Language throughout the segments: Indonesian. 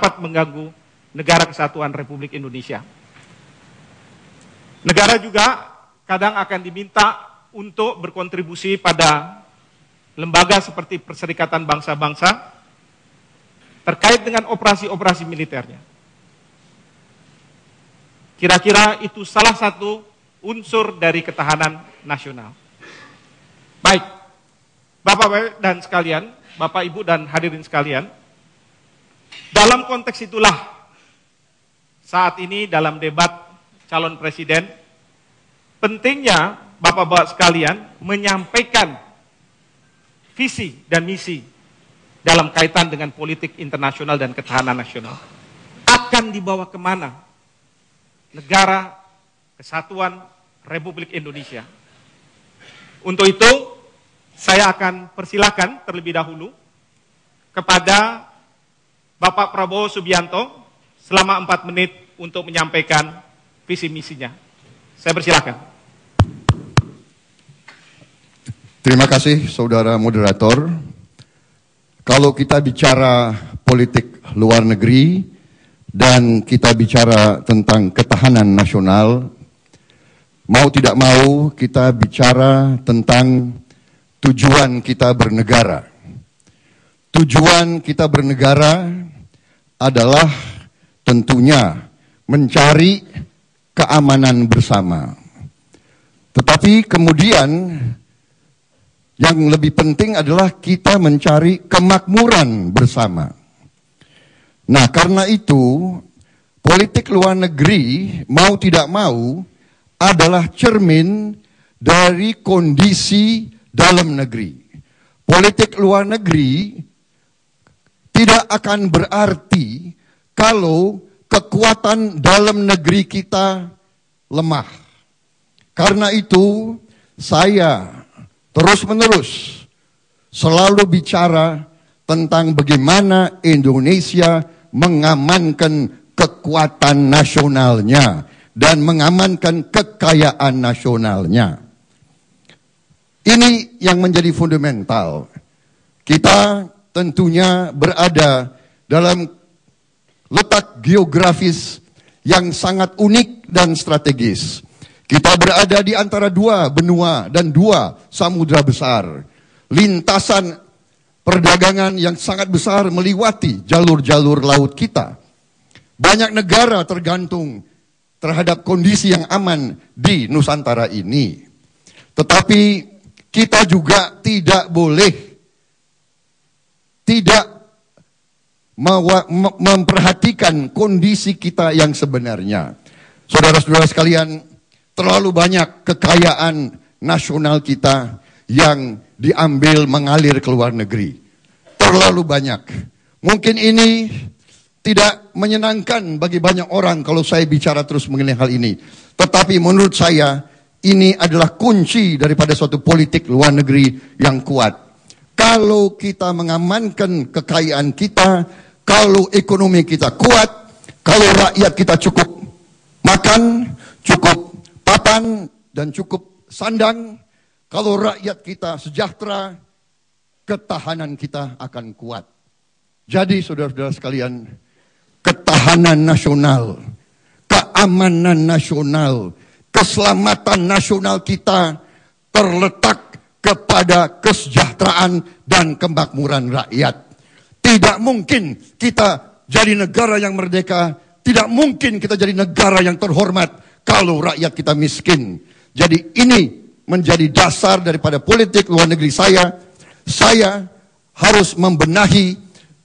dapat mengganggu negara kesatuan Republik Indonesia. Negara juga kadang akan diminta untuk berkontribusi pada lembaga seperti Perserikatan Bangsa-Bangsa terkait dengan operasi-operasi militernya. Kira-kira itu salah satu unsur dari ketahanan nasional. Baik, Bapak dan sekalian, Bapak Ibu dan hadirin sekalian, dalam konteks itulah saat ini dalam debat calon presiden, pentingnya Bapak-Bapak sekalian menyampaikan visi dan misi dalam kaitan dengan politik internasional dan ketahanan nasional. Akan dibawa kemana negara kesatuan Republik Indonesia? Untuk itu, saya akan persilakan terlebih dahulu kepada Bapak Prabowo Subianto selama 4 menit untuk menyampaikan visi misinya. Saya persilakan. Terima kasih saudara moderator. Kalau kita bicara politik luar negeri dan kita bicara tentang ketahanan nasional, mau tidak mau kita bicara tentang tujuan kita bernegara. Tujuan kita bernegara adalah tentunya mencari keamanan bersama. Tetapi kemudian yang lebih penting adalah kita mencari kemakmuran bersama. Nah, karena itu politik luar negeri mau tidak mau adalah cermin dari kondisi dalam negeri. Politik luar negeri tidak akan berarti kalau kekuatan dalam negeri kita lemah. Karena itu saya terus-menerus selalu bicara tentang bagaimana Indonesia mengamankan kekuatan nasionalnya dan mengamankan kekayaan nasionalnya. Ini yang menjadi fundamental. Kita tentunya berada dalam letak geografis yang sangat unik dan strategis. Kita berada di antara 2 benua dan 2 samudra besar. Lintasan perdagangan yang sangat besar meliwati jalur-jalur laut kita. Banyak negara tergantung terhadap kondisi yang aman di Nusantara ini. Tetapi kita juga tidak boleh tidak memperhatikan kondisi kita yang sebenarnya. Saudara-saudara sekalian, terlalu banyak kekayaan nasional kita yang diambil mengalir ke luar negeri. Terlalu banyak. Mungkin ini tidak menyenangkan bagi banyak orang kalau saya bicara terus mengenai hal ini. Tetapi menurut saya, ini adalah kunci daripada suatu politik luar negeri yang kuat. Kalau kita mengamankan kekayaan kita, kalau ekonomi kita kuat, kalau rakyat kita cukup makan, cukup papan, dan cukup sandang, kalau rakyat kita sejahtera, ketahanan kita akan kuat. Jadi saudara-saudara sekalian, ketahanan nasional, keamanan nasional, keselamatan nasional kita terletak kepada kesejahteraan dan kemakmuran rakyat. Tidak mungkin kita jadi negara yang merdeka, tidak mungkin kita jadi negara yang terhormat kalau rakyat kita miskin. Jadi ini menjadi dasar daripada politik luar negeri saya. Saya harus membenahi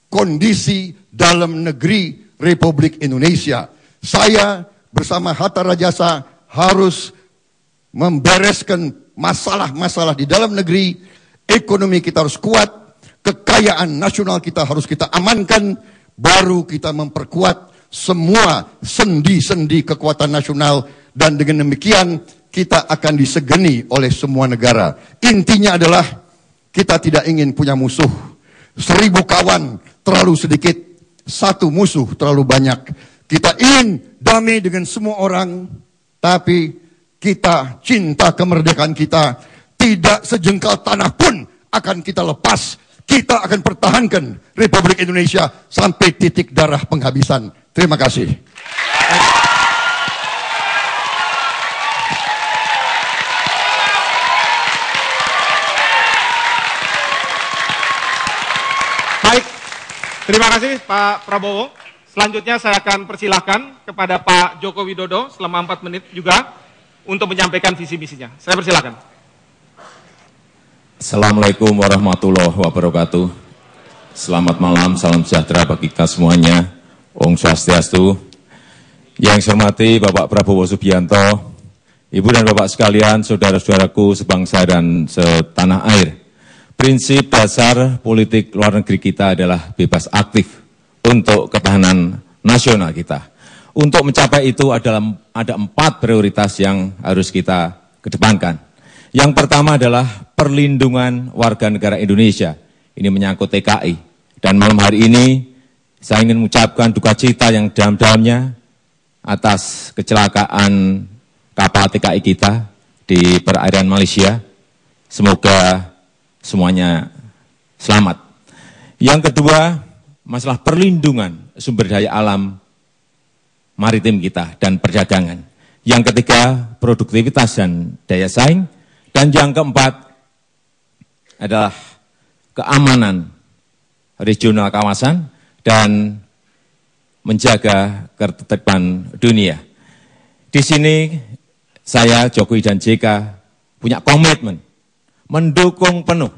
kondisi dalam negeri Republik Indonesia. Saya bersama Hatta Rajasa harus membereskan masalah-masalah di dalam negeri. Ekonomi kita harus kuat, kekayaan nasional kita harus kita amankan, baru kita memperkuat semua sendi-sendi kekuatan nasional, dan dengan demikian kita akan disegani oleh semua negara. Intinya adalah kita tidak ingin punya musuh. 1000 kawan terlalu sedikit, 1 musuh terlalu banyak. Kita ingin damai dengan semua orang, tapi kita cinta kemerdekaan kita. Tidak sejengkal tanah pun akan kita lepas kita akan pertahankan Republik Indonesia sampai titik darah penghabisan. Terima kasih. Baik, terima kasih Pak Prabowo. Selanjutnya saya akan persilahkan kepada Pak Joko Widodo selama 4 menit juga untuk menyampaikan visi misinya. Saya persilahkan. Assalamualaikum warahmatullahi wabarakatuh. Selamat malam, salam sejahtera bagi kita semuanya. Om Swastiastu. Yang saya hormati Bapak Prabowo Subianto, Ibu dan Bapak sekalian, saudara-saudaraku sebangsa dan setanah air. Prinsip dasar politik luar negeri kita adalah bebas aktif untuk ketahanan nasional kita. Untuk mencapai itu ada 4 prioritas yang harus kita kedepankan. Yang pertama adalah perlindungan warga negara Indonesia. Ini menyangkut TKI. Dan malam hari ini saya ingin mengucapkan duka cita yang dalam-dalamnya atas kecelakaan kapal TKI kita di perairan Malaysia. Semoga semuanya selamat. Yang kedua, masalah perlindungan sumber daya alam maritim kita dan perdagangan. Yang ketiga, produktivitas dan daya saing. Dan yang keempat adalah keamanan regional kawasan dan menjaga ketertiban dunia. Di sini saya, Jokowi dan JK punya komitmen mendukung penuh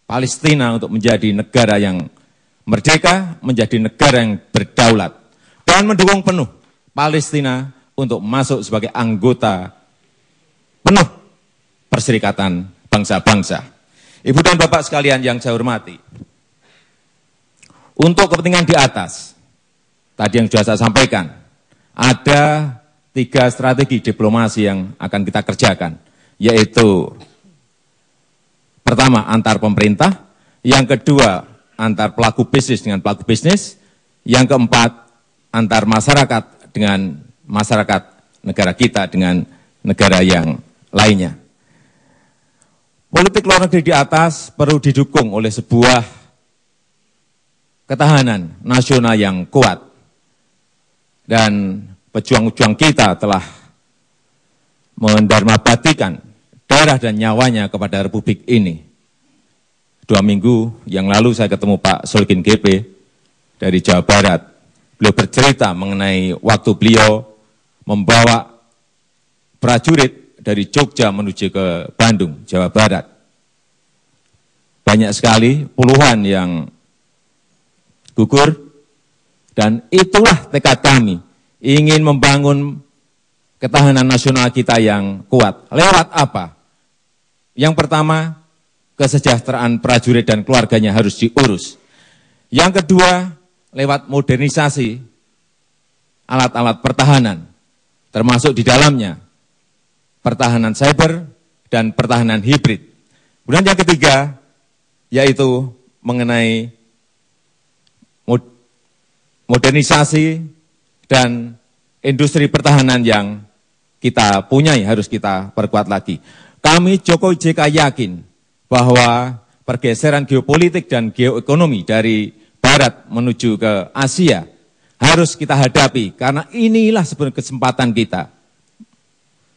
Palestina untuk menjadi negara yang merdeka, menjadi negara yang berdaulat, dan mendukung penuh Palestina untuk masuk sebagai anggota penuh Perserikatan Bangsa-Bangsa. Ibu dan Bapak sekalian yang saya hormati, untuk kepentingan di atas, tadi yang sudah saya sampaikan, ada 3 strategi diplomasi yang akan kita kerjakan, yaitu pertama, antar pemerintah. Yang kedua, antar pelaku bisnis dengan pelaku bisnis. Yang keempat, antar masyarakat dengan masyarakat negara kita dengan negara yang lainnya. Politik luar negeri di atas perlu didukung oleh sebuah ketahanan nasional yang kuat. Dan pejuang-pejuang kita telah mendarmabatikan darah dan nyawanya kepada Republik ini. 2 minggu yang lalu saya ketemu Pak Solikin GP dari Jawa Barat. Beliau bercerita mengenai waktu beliau membawa prajurit dari Jogja menuju ke Bandung, Jawa Barat. Banyak sekali, puluhan yang gugur, dan itulah tekad kami, ingin membangun ketahanan nasional kita yang kuat. Lewat apa? Yang pertama, kesejahteraan prajurit dan keluarganya harus diurus. Yang kedua, lewat modernisasi alat-alat pertahanan, termasuk di dalamnya pertahanan cyber dan pertahanan hibrid. Kemudian yang ketiga, yaitu mengenai modernisasi dan industri pertahanan yang kita punyai harus kita perkuat lagi. Kami Jokowi JK yakin bahwa pergeseran geopolitik dan geoekonomi dari barat menuju ke Asia harus kita hadapi, karena inilah sebenarnya kesempatan kita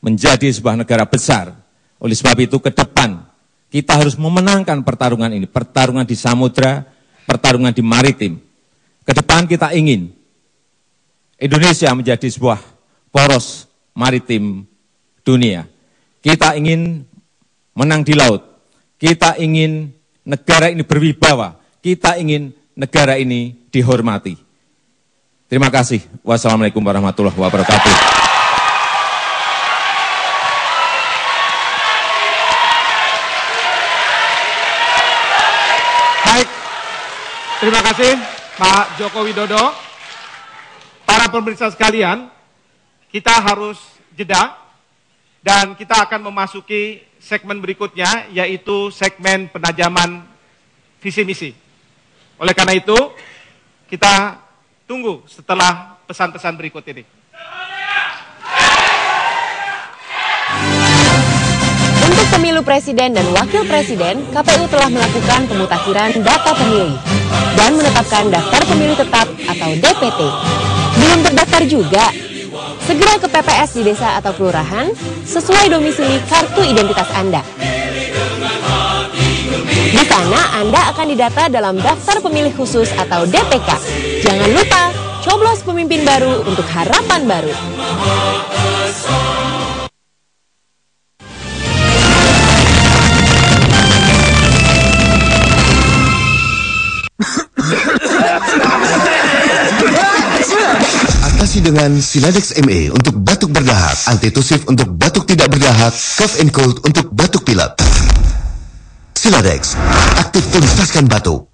menjadi sebuah negara besar. Oleh sebab itu ke depan kita harus memenangkan pertarungan ini, pertarungan di samudra, pertarungan di maritim. Ke depan kita ingin Indonesia menjadi sebuah poros maritim dunia. Kita ingin menang di laut. Kita ingin negara ini berwibawa. Kita ingin negara ini dihormati. Terima kasih. Wassalamualaikum warahmatullahi wabarakatuh. Baik, terima kasih Pak Joko Widodo. Para pemirsa sekalian, kita harus jeda dan kita akan memasuki segmen berikutnya, yaitu segmen penajaman visi misi. Oleh karena itu, kita tunggu setelah pesan-pesan berikut ini. Untuk pemilu presiden dan wakil presiden, KPU telah melakukan pemutakhiran data pemilih dan menetapkan daftar pemilih tetap atau DPT. Belum terdaftar juga? Segera ke PPS di desa atau kelurahan sesuai domisili kartu identitas Anda. Di sana Anda akan didata dalam daftar pemilih khusus atau DPK. Jangan lupa, coblos pemimpin baru untuk harapan baru. Atasi dengan Siladex ME untuk batuk berdahak, antitusif untuk batuk tidak berdahak, cough and cold untuk batuk pilek. Siladex, aktif tuntaskan batuk.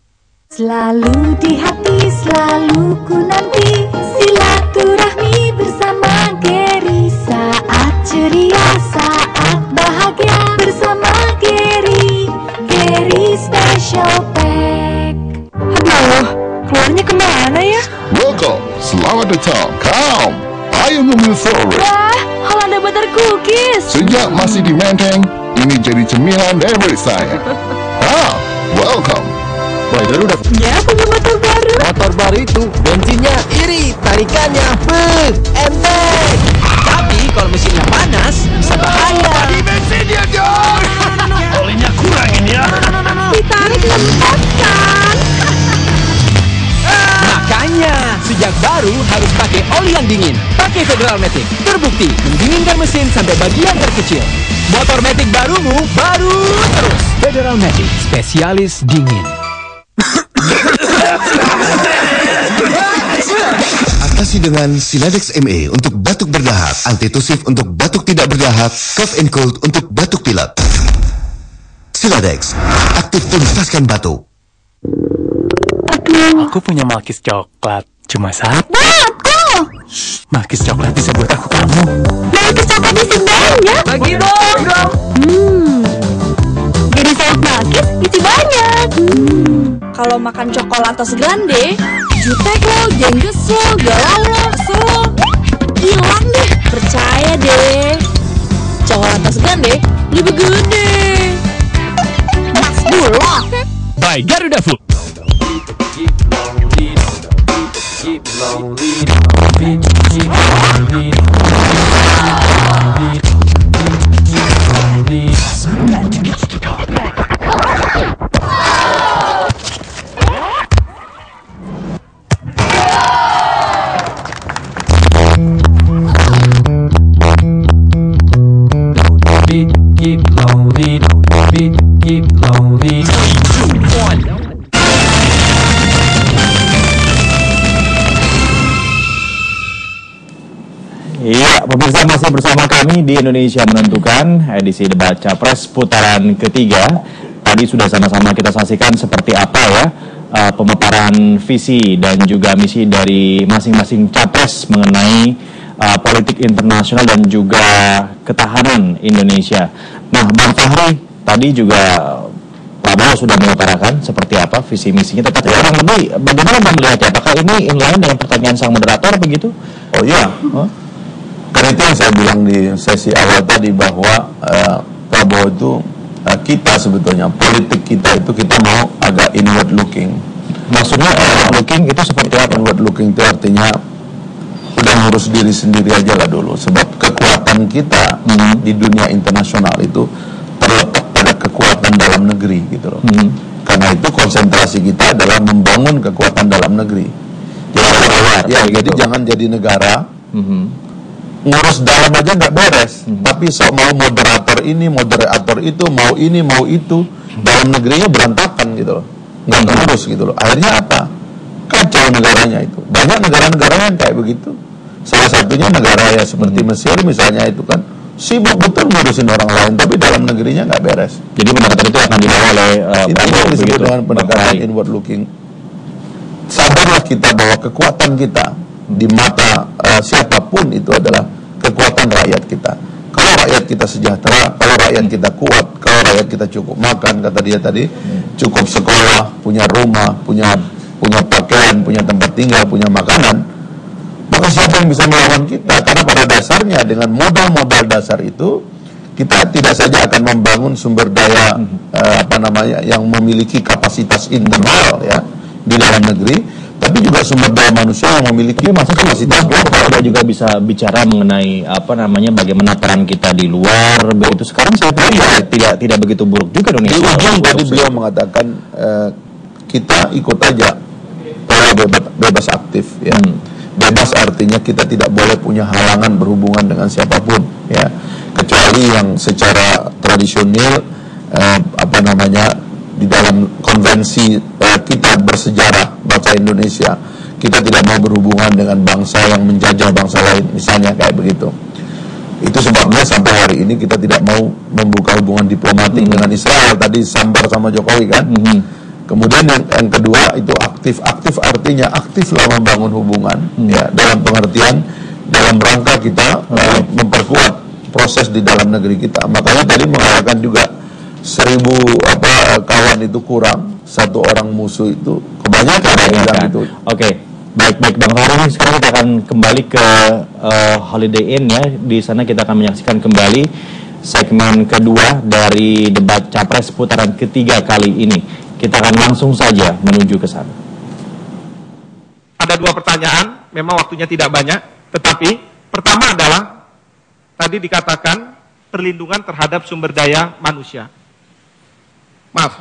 Selalu di hati, selalu ku nanti silaturahmi bersama Geri. Saat ceria, saat bahagia bersama Geri. Geri Special Pack. Aduh, keluarnya kemana ya? Welcome, selamat datang. Come, I am the Milfori. Wah, Holanda Butter Cookies. Sejak masih di Menteng, ini jadi cemilan favorit saya. Welcome. Boy, Garuda. Ya, punya motor baru. Motor baru itu bensinnya irit, tarikannya enteng. Tapi kalau mesinnya panas, bisa bahaya. Di bensinnya dong. Olinya kurangin ya. Ditarik lepaskan. Makanya, sejak baru harus pakai oli yang dingin. Pakai Federal Matic, terbukti mendinginkan mesin sampai bagian terkecil. Motor Matic barumu, baru terus. Federal Matic, spesialis dingin. Atasi dengan Siladex ME untuk batuk berdahak, antitusif untuk batuk tidak berdahak, cough and cold untuk batuk pilek. Siladex, aktif tuntaskan batuk. Aku punya Malkis coklat, cuma satu. Malkis coklat bisa buat aku kamu. Malkis coklat isi banyak. Bagi dong. Jadi saya Malkis isi banyak. Kalau makan Coklatos Grande, jutek lo, jengges lo, galau lo, hilang deh. Percaya deh, Coklatos Grande lebih gede. Mas Bulog. By Garuda Food. Iya, pemirsa masih bersama kami di Indonesia Menentukan, edisi debat Capres putaran ketiga. Tadi sudah sama-sama kita saksikan seperti apa ya pemaparan visi dan juga misi dari masing-masing capres mengenai politik internasional dan juga ketahanan Indonesia. Nah, Bang Fahri, tadi juga Prabowo sudah mengutarakan seperti apa visi misinya, tetapi kurang lebih bagaimana Bang melihatnya? Apakah ini inline dengan pertanyaan sang moderator begitu? Oh iya. Karena itu yang saya bilang di sesi awal tadi bahwa Prabowo itu kita sebetulnya politik kita itu kita mau agak inward looking. Maksudnya looking itu seperti apa? Inward looking itu artinya udah ngurus diri sendiri aja lah dulu. Sebab kekuatan kita di dunia internasional itu terletak pada kekuatan dalam negeri gitu loh. Karena itu konsentrasi kita adalah membangun kekuatan dalam negeri. Jadi jangan jadi negara ngurus dalam aja nggak beres, tapi mau moderator ini, moderator itu, mau ini, mau itu, dalam negerinya berantakan gitu loh, nggak ngurus gitu loh. Akhirnya apa? Kacau negaranya itu. Banyak negara-negara yang kayak begitu. Salah satunya negara ya seperti Mesir misalnya itu kan sibuk betul ngurusin orang lain, tapi dalam negerinya nggak beres. Jadi pendekatan itu akan dibawa oleh itu yang disebut dengan pendekatan inward looking. Sadarlah kita bahwa kekuatan kita di mata siapapun itu adalah kekuatan rakyat kita. Kalau rakyat kita sejahtera, kalau rakyat kita kuat, kalau rakyat kita cukup makan, kata dia tadi, cukup sekolah, punya rumah, punya pakaian, punya tempat tinggal, punya makanan, maka siapa yang bisa melawan kita? Karena pada dasarnya dengan modal-modal dasar itu kita tidak saja akan membangun sumber daya yang memiliki kapasitas internal ya di dalam negeri, tapi juga sumber daya manusia yang memiliki kapasitas global. Kita juga bisa bicara mengenai bagaimana peran kita di luar. Begitu sekarang saya pikir tidak begitu buruk juga Indonesia. Di ujung tadi beliau mengatakan kita ikut aja bebas aktif ya. Bebas artinya kita tidak boleh punya halangan berhubungan dengan siapapun ya, kecuali yang secara tradisional di dalam konvensi kita bersejarah bangsa Indonesia, kita tidak mau berhubungan dengan bangsa yang menjajah bangsa lain, misalnya kayak begitu. Itu sebabnya sampai hari ini kita tidak mau membuka hubungan diplomatik dengan Israel. Tadi sambar sama Jokowi kan. Kemudian yang kedua itu aktif artinya aktiflah membangun hubungan ya, dalam pengertian dalam rangka kita memperkuat proses di dalam negeri kita. Makanya tadi mengatakan juga 1000 kawan itu kurang, 1 orang musuh itu kebanyakan yang bilang itu. Oke. Baik Bang Fahri, sekarang kita akan kembali ke Holiday Inn ya. Di sana kita akan menyaksikan kembali segmen kedua dari debat Capres putaran ketiga kali ini. Kita akan langsung saja menuju ke sana. Ada 2 pertanyaan, memang waktunya tidak banyak, tetapi pertama adalah tadi dikatakan perlindungan terhadap sumber daya manusia.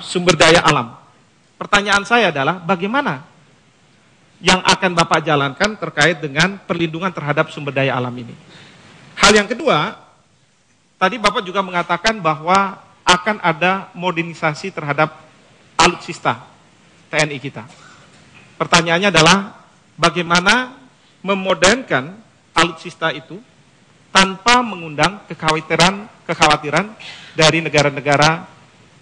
Sumber daya alam. Pertanyaan saya adalah bagaimana yang akan Bapak jalankan terkait dengan perlindungan terhadap sumber daya alam ini. Hal yang kedua, tadi Bapak juga mengatakan bahwa akan ada modernisasi terhadap alutsista TNI kita. Pertanyaannya adalah bagaimana memodernkan alutsista itu tanpa mengundang kekhawatiran dari negara-negara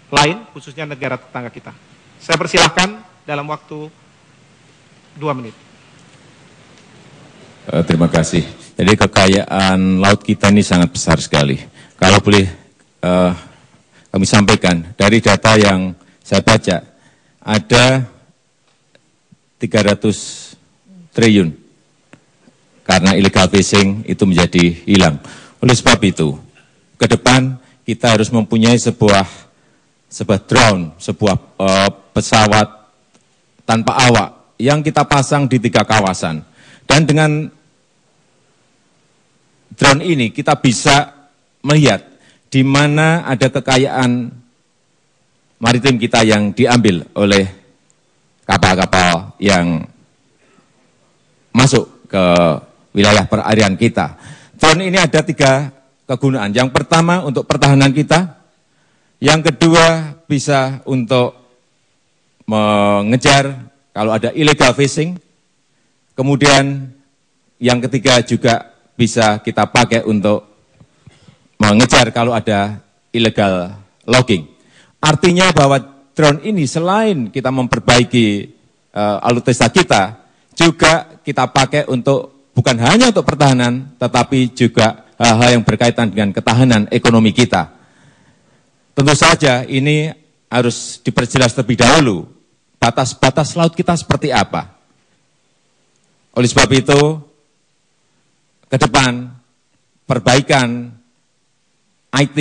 lain, khususnya negara tetangga kita. Saya persilahkan dalam waktu 2 menit. Terima kasih. Jadi kekayaan laut kita ini sangat besar sekali. Kalau boleh kami sampaikan, dari data yang saya baca, ada 300 triliun karena illegal fishing itu menjadi hilang. Oleh sebab itu, ke depan kita harus mempunyai sebuah drone, sebuah pesawat tanpa awak yang kita pasang di 3 kawasan. Dan dengan drone ini kita bisa melihat di mana ada kekayaan maritim kita yang diambil oleh kapal-kapal yang masuk ke wilayah perairan kita. Drone ini ada 3 kegunaan. Yang pertama untuk pertahanan kita, yang kedua bisa untuk mengejar kalau ada illegal fishing, kemudian yang ketiga juga bisa kita pakai untuk mengejar kalau ada illegal logging. Artinya bahwa drone ini selain kita memperbaiki alutsista kita, juga kita pakai untuk bukan hanya untuk pertahanan, tetapi juga hal-hal yang berkaitan dengan ketahanan ekonomi kita. Tentu saja ini harus diperjelas terlebih dahulu, batas-batas laut kita seperti apa. Oleh sebab itu, ke depan, perbaikan IT,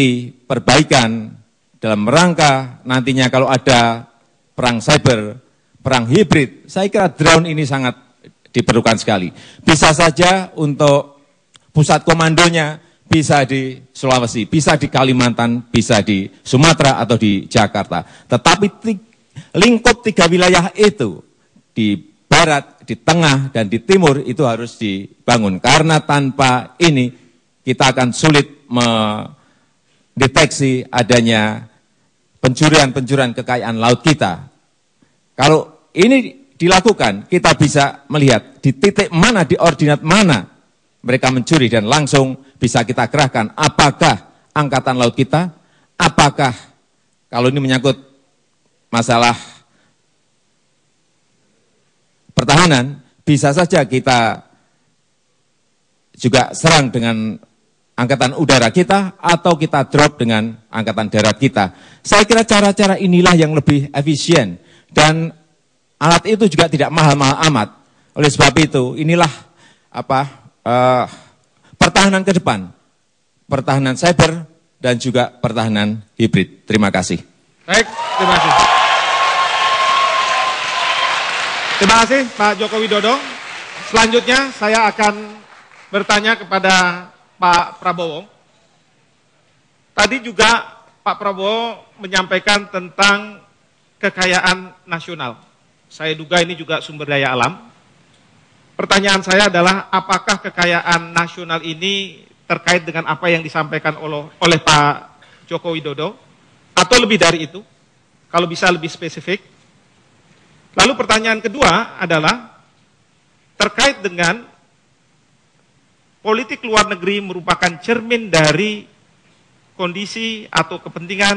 perbaikan dalam rangka nantinya kalau ada perang cyber, perang hibrid, saya kira drone ini sangat diperlukan sekali. Bisa saja untuk pusat komandonya bisa di Sulawesi, bisa di Kalimantan, bisa di Sumatera atau di Jakarta. Tetapi lingkup 3 wilayah itu, di barat, di tengah, dan di timur itu harus dibangun. Karena tanpa ini kita akan sulit mendeteksi adanya pencurian kekayaan laut kita. Kalau ini dilakukan, kita bisa melihat di titik mana, di ordinat mana mereka mencuri dan langsung bisa kita kerahkan. Apakah angkatan laut kita, apakah kalau ini menyangkut masalah pertahanan, bisa saja kita juga serang dengan angkatan udara kita, atau kita drop dengan angkatan darat kita. Saya kira cara-cara inilah yang lebih efisien, dan alat itu juga tidak mahal-mahal amat. Oleh sebab itu, inilah pertahanan ke depan. Pertahanan cyber, dan juga pertahanan hibrid. Terima kasih. Baik, terima kasih. Terima kasih Pak Joko Widodo. Selanjutnya saya akan bertanya kepada Pak Prabowo. Tadi juga Pak Prabowo menyampaikan tentang kekayaan nasional. Saya duga ini juga sumber daya alam. Pertanyaan saya adalah apakah kekayaan nasional ini terkait dengan apa yang disampaikan oleh Pak Joko Widodo atau lebih dari itu? Kalau bisa lebih spesifik. Lalu pertanyaan kedua adalah terkait dengan politik luar negeri merupakan cermin dari kondisi atau kepentingan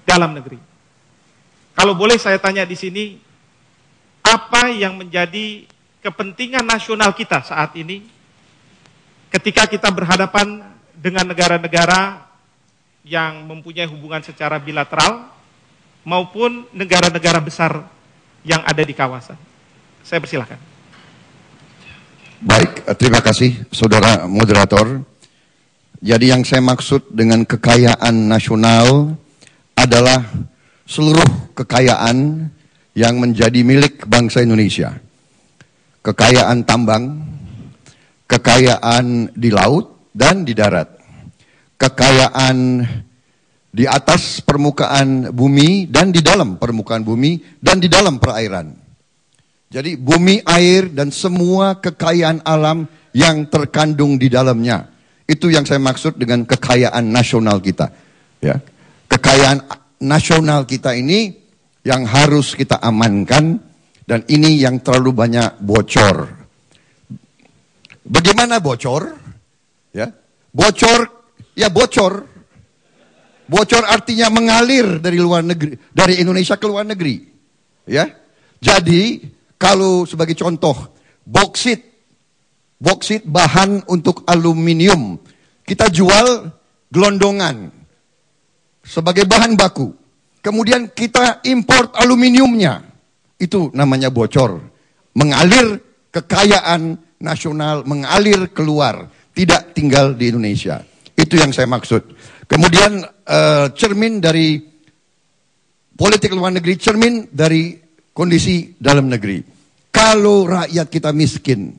dalam negeri. Kalau boleh saya tanya di sini, apa yang menjadi kepentingan nasional kita saat ini ketika kita berhadapan dengan negara-negara yang mempunyai hubungan secara bilateral maupun negara-negara besar yang ada di kawasan? Saya persilahkan. Baik, terima kasih Saudara Moderator. Jadi yang saya maksud dengan kekayaan nasional adalah seluruh kekayaan yang menjadi milik bangsa Indonesia. Kekayaan tambang, kekayaan di laut dan di darat, kekayaan di atas permukaan bumi dan di dalam permukaan bumi dan di dalam perairan. Jadi bumi, air, dan semua kekayaan alam yang terkandung di dalamnya. Itu yang saya maksud dengan kekayaan nasional kita. Ya. Kekayaan nasional kita ini yang harus kita amankan, dan ini yang terlalu banyak bocor. Bagaimana bocor? Ya. Bocor, ya bocor. Bocor artinya mengalir dari luar negeri, dari Indonesia ke luar negeri. Ya. Jadi kalau sebagai contoh, boksit bahan untuk aluminium, kita jual gelondongan sebagai bahan baku. Kemudian kita import aluminiumnya. Itu namanya bocor. Mengalir kekayaan nasional, mengalir keluar, tidak tinggal di Indonesia. Itu yang saya maksud. Kemudian cermin dari politik luar negeri, cermin dari kondisi dalam negeri. Kalau rakyat kita miskin,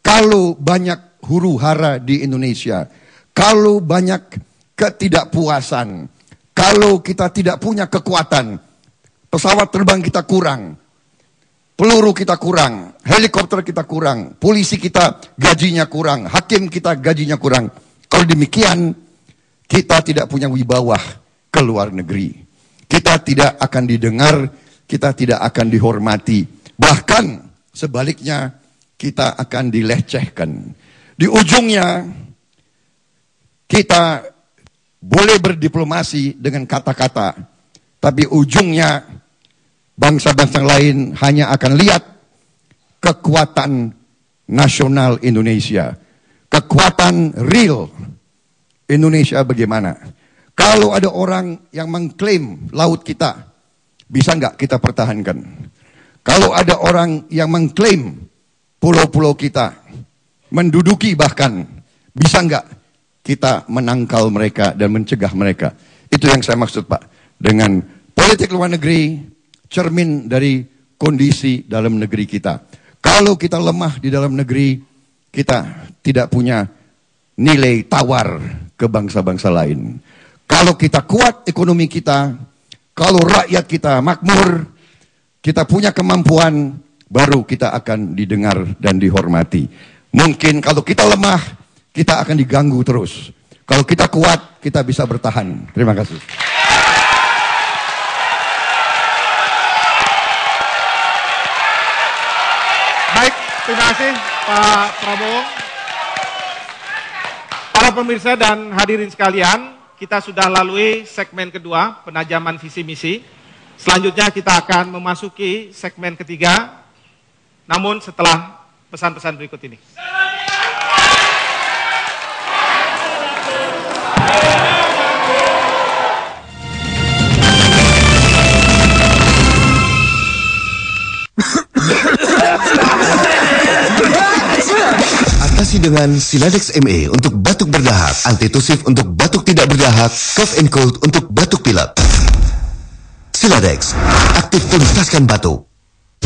kalau banyak huru-hara di Indonesia, kalau banyak ketidakpuasan, kalau kita tidak punya kekuatan, pesawat terbang kita kurang, peluru kita kurang, helikopter kita kurang, polisi kita gajinya kurang, hakim kita gajinya kurang. Kalau demikian, kita tidak punya wibawa ke luar negeri. Kita tidak akan didengar, kita tidak akan dihormati. Bahkan sebaliknya, kita akan dilecehkan. Di ujungnya, kita boleh berdiplomasi dengan kata-kata, tapi ujungnya bangsa-bangsa lain hanya akan lihat kekuatan nasional Indonesia. Kekuatan real Indonesia bagaimana? Kalau ada orang yang mengklaim laut kita, bisa nggak kita pertahankan? Kalau ada orang yang mengklaim pulau-pulau kita, menduduki bahkan, bisa nggak kita menangkal mereka dan mencegah mereka? Itu yang saya maksud Pak. Dengan politik luar negeri, cermin dari kondisi dalam negeri kita. Kalau kita lemah di dalam negeri, kita tidak punya nilai tawar ke bangsa-bangsa lain. Kalau kita kuat ekonomi kita, kalau rakyat kita makmur, kita punya kemampuan, baru kita akan didengar dan dihormati. Mungkin kalau kita lemah, kita akan diganggu terus. Kalau kita kuat, kita bisa bertahan. Terima kasih. Baik, terima kasih Pak Prabowo. Para pemirsa dan hadirin sekalian, kita sudah lalui segmen kedua, penajaman visi misi. Selanjutnya kita akan memasuki segmen ketiga, namun setelah pesan-pesan berikut ini. Atas Atasi dengan Siladex ME untuk batuk berdahak, antitusif untuk batuk tidak berdahak, cough and cold untuk batuk pilek. Siladex, aktif tuntaskan batuk.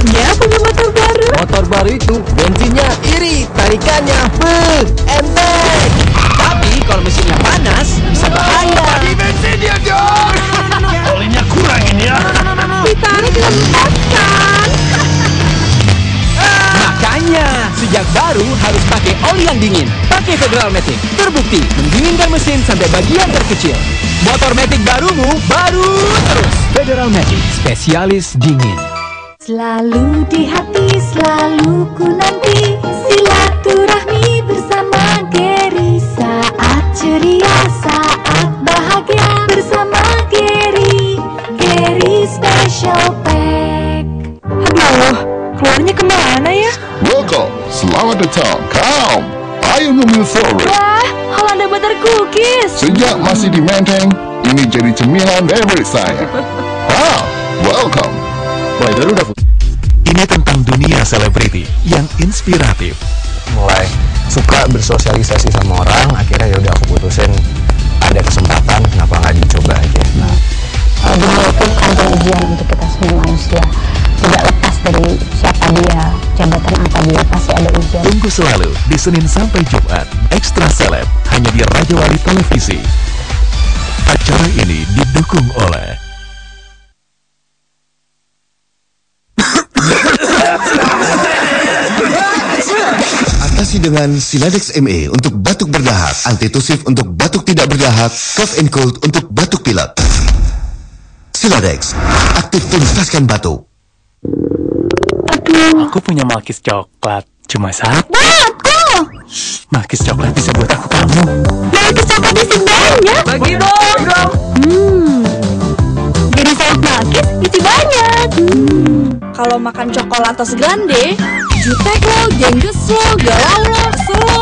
Ya, punya motor baru. Motor baru itu bensinnya irit, tarikannya enteng. Tapi kalau mesinnya panas bisa bahaya. Di bensinnya dong. Olinya kurang ini ya. Ditarik dan dipaskan. Makanya sejak baru harus pakai oli yang dingin. Pakai Federal Matic, terbukti mendinginkan mesin sampai bagian terkecil. Motor Matic barumu baru terus. Federal Matic, spesialis dingin. Selalu di hati, selalu ku nanti silaturahmi bersama Geri. Saat ceria, saat bahagia bersama Geri. Geri Special Pack. Aduh, keluarnya kemana ya? Welcome, selamat datang. Come, ayo ngambil sore. Wah, Holanda Butter Cookies. Sejak masih di Menteng, ini jadi cemilan favorit saya. Welcome. Wah, itu udah. Ini tentang dunia selebriti yang inspiratif. Mulai suka bersosialisasi sama orang, akhirnya ya udah aku putusin ada kesempatan, kenapa nggak dicoba aja. Dunia itu kantor ujian untuk kita semua manusia. Tidak lepas dari siapa dia, jabatan apa dia, pasti ada ujian. Tunggu selalu di Senin sampai Jumat, Extra Seleb hanya di Raja Wali Televisi. Acara ini didukung oleh Atasi dengan Siladex ME untuk batuk berdahak, antitusif untuk batuk tidak berdahak, cough and cold untuk batuk pilek. Siladex, aktif tuntaskan batuk. Aku punya Malkis coklat, cuma satu. Malkis coklat bisa buat aku kamu. Malkis coklat isi banyak. Bagi dong. Jadi saya Malkis isi banyak. Kalau makan Coklatos Grande, jutek lo, jengges lo, galau lo, selo,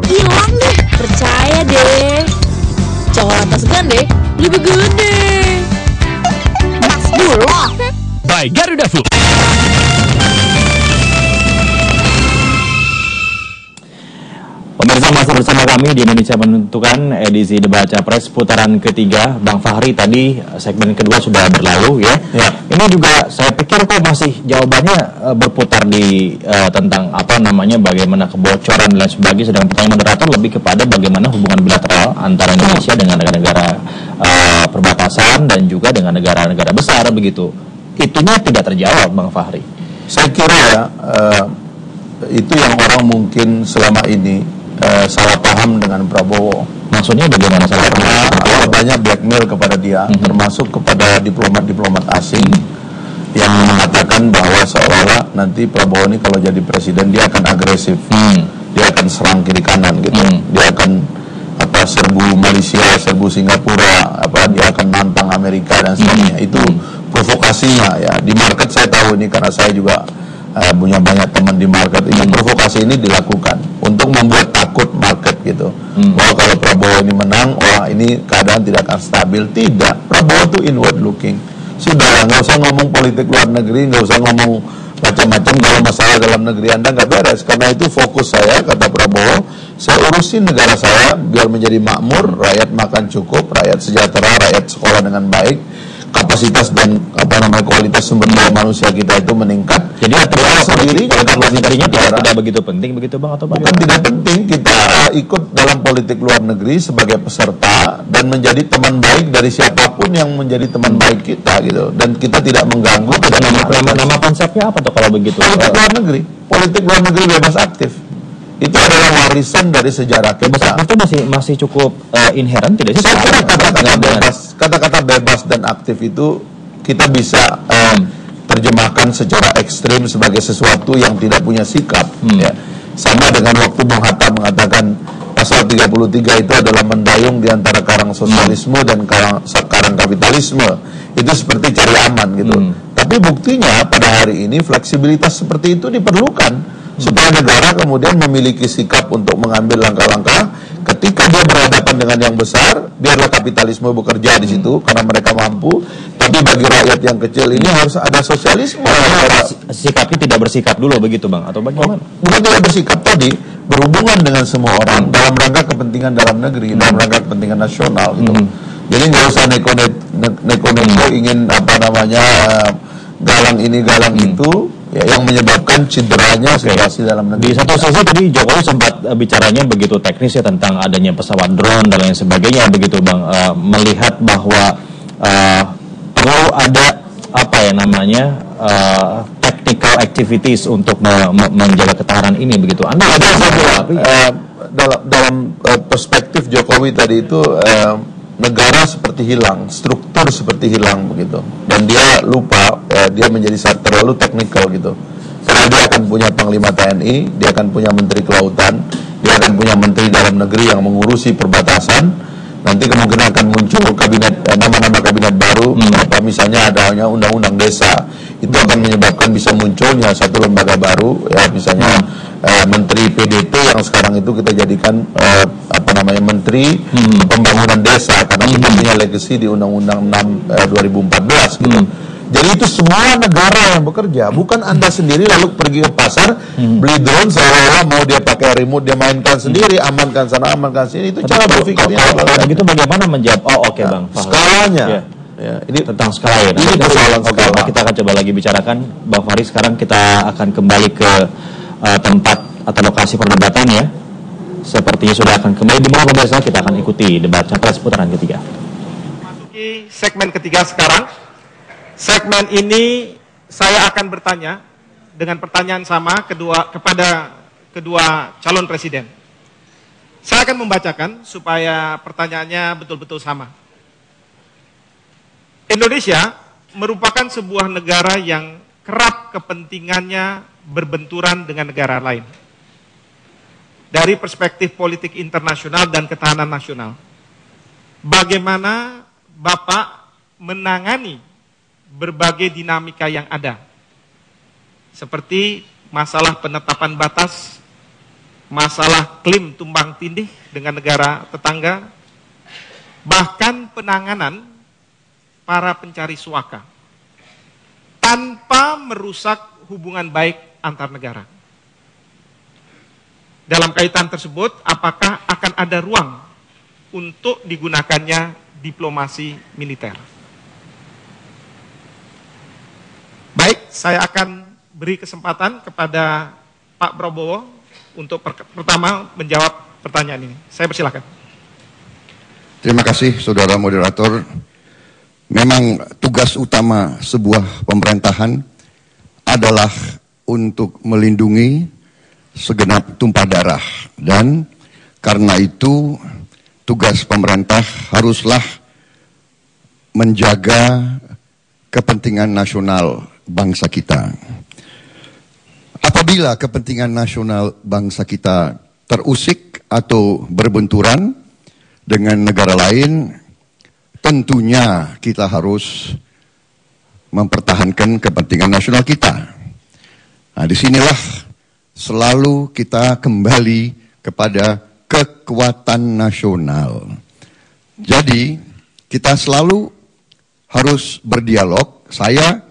hilang deh. Percaya deh, Coklatos Grande lebih gede. Mas Bulog by Garuda Food. Pemirsa, masih bersama kami di Indonesia Menentukan edisi debat capres putaran ketiga. Bang Fahri tadi segmen kedua sudah berlalu ya. Ini juga saya pikir kok masih jawabannya berputar di tentang apa namanya bagaimana kebocoran dan lain sebagainya. Sedang pertanyaan moderator lebih kepada bagaimana hubungan bilateral antara Indonesia dengan negara-negara perbatasan dan juga dengan negara-negara besar begitu. Itunya tidak terjawab, Bang Fahri. Saya kira ya itu yang orang mungkin selama ini salah paham dengan Prabowo. Maksudnya bagaimana salah paham? Karena banyak blackmail kepada dia, termasuk kepada diplomat-diplomat asing yang mengatakan bahwa seolah-olah nanti Prabowo ini kalau jadi presiden dia akan agresif, dia akan serang kiri kanan gitu, dia akan serbu Malaysia, serbu Singapura, dia akan nantang Amerika dan sebagainya. Itu provokasinya ya. Di market saya tahu ini karena saya juga punya banyak teman di market. Ini provokasi ini dilakukan untuk membuat takut market gitu. Bahwa kalau Prabowo ini menang, wah ini keadaan tidak akan stabil. Tidak, Prabowo itu inward looking. Sudah, nggak usah ngomong politik luar negeri, nggak usah ngomong macam-macam. Kalau masalah dalam negeri Anda nggak beres. Karena itu fokus saya, kata Prabowo, saya urusin negara saya biar menjadi makmur, rakyat makan cukup, rakyat sejahtera, rakyat sekolah dengan baik, kapasitas dan kualitas sumber daya manusia kita itu meningkat. Jadi sendirinya tidak begitu penting begitu Bang atau bukan tidak penting, kita ikut dalam politik luar negeri sebagai peserta dan menjadi teman baik dari siapapun yang menjadi teman baik kita gitu, dan kita tidak mengganggu. Nama konsepnya apa tuh kalau begitu? Politik luar negeri bebas aktif. Itu adalah warisan dari sejarah kita. Itu masih cukup inherent tidak sih? Saya kira kata-kata bebas dan aktif itu kita bisa terjemahkan secara ekstrim sebagai sesuatu yang tidak punya sikap. Ya. Sama dengan waktu Bung Hatta mengatakan pasal 33 itu adalah mendayung di antara karang sosialisme dan karang kapitalisme. Itu seperti cari aman gitu. Tapi buktinya pada hari ini fleksibilitas seperti itu diperlukan supaya negara kemudian memiliki sikap untuk mengambil langkah-langkah ketika dia berhadapan dengan yang besar, biarlah kapitalisme bekerja di situ karena mereka mampu, tapi bagi rakyat yang kecil ini harus ada sosialisme. Sikapnya tidak bersikap dulu begitu Bang atau bagaimana? Bukan tidak bersikap tadi, berhubungan dengan semua orang dalam rangka kepentingan dalam negeri, dalam rangka kepentingan nasional gitu. Jadi nggak usah neko-neko ingin galang ini galang itu ya, yang menyebabkan cederanya situasi dalam negeri. Di satu sisi tadi Jokowi sempat bicaranya begitu teknis ya tentang adanya pesawat drone dan lain sebagainya begitu Bang, melihat bahwa perlu ada technical activities untuk menjaga ketahanan ini begitu. Anda dalam perspektif Jokowi tadi itu negara seperti hilang, struktur seperti hilang begitu, dan dia lupa dia menjadi terlalu teknikal gitu. Karena dia akan punya Panglima TNI, dia akan punya Menteri Kelautan, dia akan punya Menteri Dalam Negeri yang mengurusi perbatasan. Nanti kemungkinan akan muncul kabinet, nama-nama kabinet baru, misalnya adanya undang-undang desa, itu akan menyebabkan bisa munculnya satu lembaga baru, ya misalnya Menteri PDT yang sekarang itu kita jadikan Menteri Pembangunan Desa, karena kita punya legacy di Undang-Undang 6 2014 gitu. Jadi itu semua negara yang bekerja, bukan Anda sendiri lalu pergi ke pasar beli drone seolah-olah mau dia pakai remote, dia mainkan sendiri, amankan sana, amankan sini. Itu cara berpikirnya. Kalau begitu bagaimana menjawab? Oke Bang. Skalanya. Ya, ini tentang skala ya. Ini persoalan skala. Kita akan coba lagi bicarakan, Bang Fahri. Sekarang kita akan kembali ke tempat atau lokasi perdebatan ya. Sepertinya sudah akan kembali dimulai pemirsa. Kita akan ikuti debat capres putaran ketiga. Masuki segmen ketiga sekarang. Segmen ini saya akan bertanya dengan pertanyaan sama kepada kedua calon presiden. Saya akan membacakan supaya pertanyaannya betul-betul sama. Indonesia merupakan sebuah negara yang kerap kepentingannya berbenturan dengan negara lain. Dari perspektif politik internasional dan ketahanan nasional. Bagaimana Bapak menangani berbagai dinamika yang ada, seperti masalah penetapan batas, masalah klaim tumbang tindih dengan negara tetangga, bahkan penanganan para pencari suaka, tanpa merusak hubungan baik antar negara. Dalam kaitan tersebut, apakah akan ada ruang untuk digunakannya diplomasi militer? Baik, saya akan beri kesempatan kepada Pak Prabowo untuk pertama menjawab pertanyaan ini. Saya persilakan. Terima kasih, Saudara Moderator. Memang tugas utama sebuah pemerintahan adalah untuk melindungi segenap tumpah darah. Dan karena itu tugas pemerintah haruslah menjaga kepentingan nasional bangsa kita. Apabila kepentingan nasional bangsa kita terusik atau berbenturan dengan negara lain, tentunya kita harus mempertahankan kepentingan nasional kita. Nah, disinilah selalu kita kembali kepada kekuatan nasional. Jadi, kita selalu harus berdialog. Saya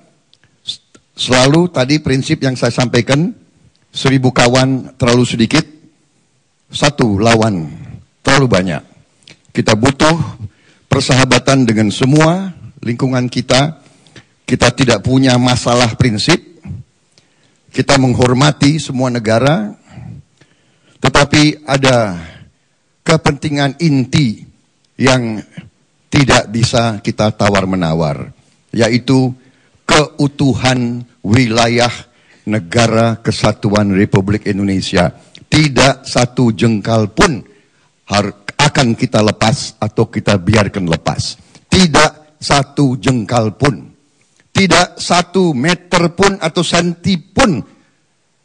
selalu tadi prinsip yang saya sampaikan, 1000 kawan terlalu sedikit, 1 lawan terlalu banyak. Kita butuh persahabatan dengan semua lingkungan kita. Kita tidak punya masalah prinsip. Kita menghormati semua negara. Tetapi ada kepentingan inti yang tidak bisa kita tawar-menawar, yaitu keutuhan wilayah negara kesatuan Republik Indonesia. Tidak satu jengkal pun akan kita lepas atau kita biarkan lepas. Tidak satu jengkal pun. Tidak 1 meter pun atau senti pun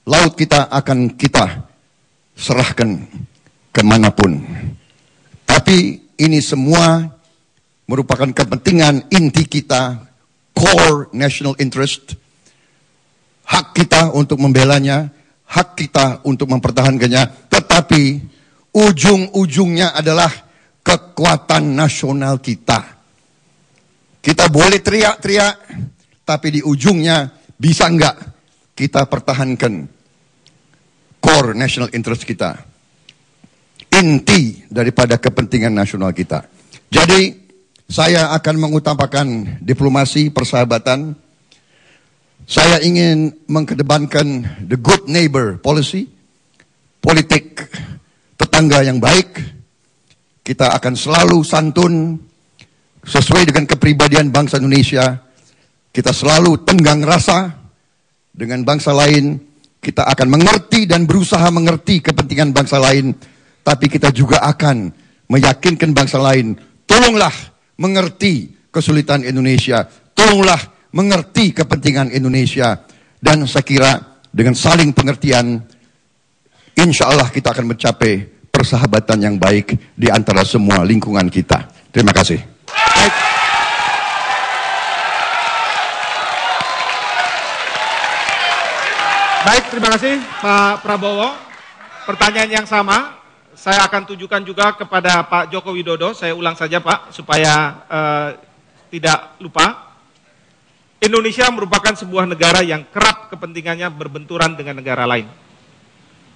laut kita akan kita serahkan kemanapun. Tapi ini semua merupakan kepentingan inti kita, core national interest, hak kita untuk membelanya, hak kita untuk mempertahankannya, tetapi ujung-ujungnya adalah kekuatan nasional kita. Kita boleh teriak-teriak, tapi di ujungnya bisa enggak kita pertahankan core national interest kita. Inti daripada kepentingan nasional kita. Jadi, saya akan mengutamakan diplomasi, persahabatan. Saya ingin mengedepankan the good neighbor policy, politik tetangga yang baik. Kita akan selalu santun, sesuai dengan kepribadian bangsa Indonesia. Kita selalu tenggang rasa dengan bangsa lain. Kita akan mengerti dan berusaha mengerti kepentingan bangsa lain. Tapi kita juga akan meyakinkan bangsa lain, tolonglah mengerti kesulitan Indonesia. Tolonglah mengerti kepentingan Indonesia. Dan saya kira dengan saling pengertian, insya Allah kita akan mencapai persahabatan yang baik di antara semua lingkungan kita. Terima kasih. Baik, terima kasih Pak Prabowo. Pertanyaan yang sama, saya akan tujukan juga kepada Pak Joko Widodo. Saya ulang saja Pak, supaya tidak lupa. Indonesia merupakan sebuah negara yang kerap kepentingannya berbenturan dengan negara lain.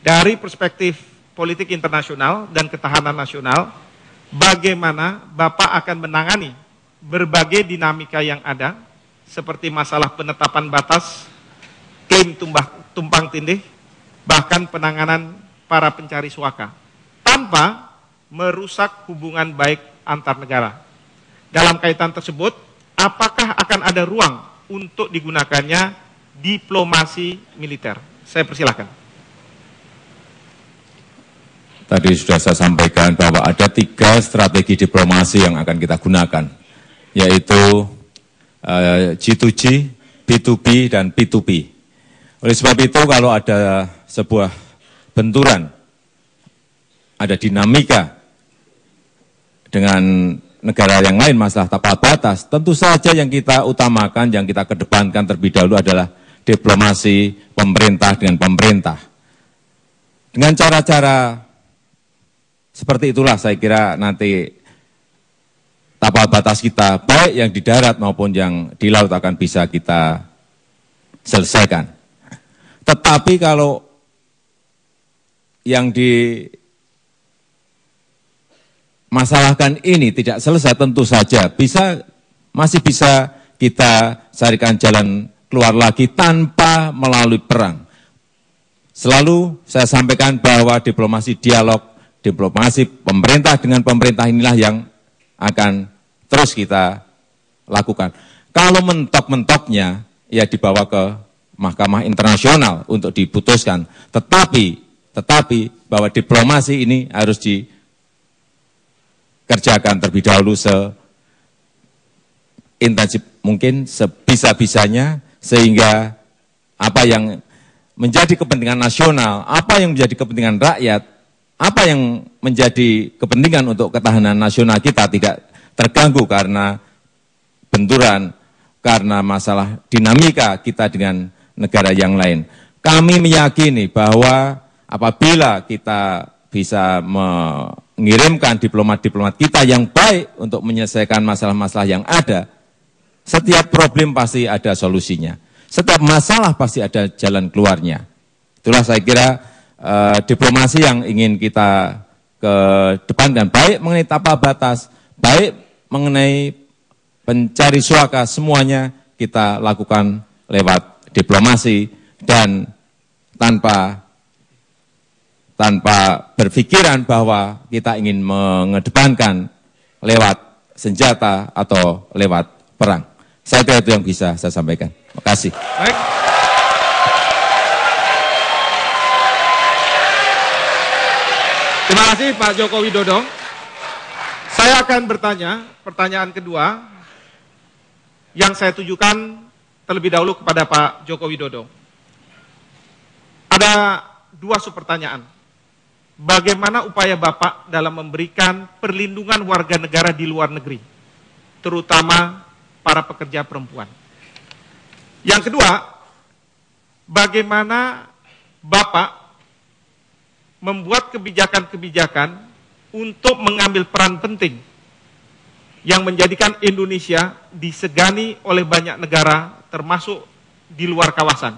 Dari perspektif politik internasional dan ketahanan nasional, bagaimana Bapak akan menangani berbagai dinamika yang ada, seperti masalah penetapan batas, klaim tumpang tindih, bahkan penanganan para pencari suaka, tanpa merusak hubungan baik antar negara. Dalam kaitan tersebut, apakah akan ada ruang untuk digunakannya diplomasi militer? Saya persilahkan. Tadi sudah saya sampaikan bahwa ada 3 strategi diplomasi yang akan kita gunakan, yaitu G2G, B2B, dan P2P. Oleh sebab itu, kalau ada sebuah benturan, ada dinamika dengan negara yang lain, masalah tapal batas, tentu saja yang kita utamakan, yang kita kedepankan terlebih dahulu adalah diplomasi pemerintah dengan pemerintah. Dengan cara-cara seperti itulah saya kira nanti tapal batas kita, baik yang di darat maupun yang di laut, akan bisa kita selesaikan. Tetapi kalau yang dimasalahkan ini tidak selesai, tentu saja masih bisa kita carikan jalan keluar lagi tanpa melalui perang. Selalu saya sampaikan bahwa diplomasi dialog, diplomasi pemerintah dengan pemerintah inilah yang akan terus kita lakukan. Kalau mentok-mentoknya, ya dibawa ke Mahkamah Internasional untuk diputuskan. Tetapi bahwa diplomasi ini harus dikerjakan terlebih dahulu seintensif mungkin, sebisa-bisanya, sehingga apa yang menjadi kepentingan nasional, apa yang menjadi kepentingan rakyat, apa yang menjadi kepentingan untuk ketahanan nasional kita tidak terganggu karena benturan, karena masalah dinamika kita dengan negara yang lain. Kami meyakini bahwa apabila kita bisa mengirimkan diplomat-diplomat kita yang baik untuk menyelesaikan masalah-masalah yang ada, setiap problem pasti ada solusinya. Setiap masalah pasti ada jalan keluarnya. Itulah saya kira diplomasi yang ingin kita kedepankan, baik mengenai tapal batas, baik mengenai pencari suaka, semuanya kita lakukan lewat diplomasi dan tanpa berpikiran bahwa kita ingin mengedepankan lewat senjata atau lewat perang. Saya kira itu yang bisa saya sampaikan. Terima kasih. Baik. Terima kasih Pak Joko Widodo. Saya akan bertanya, pertanyaan kedua yang saya tujukan terlebih dahulu kepada Pak Joko Widodo. Ada 2 subpertanyaan. Bagaimana upaya Bapak dalam memberikan perlindungan warga negara di luar negeri, terutama para pekerja perempuan? Yang kedua, bagaimana Bapak membuat kebijakan-kebijakan untuk mengambil peran penting yang menjadikan Indonesia disegani oleh banyak negara, termasuk di luar kawasan.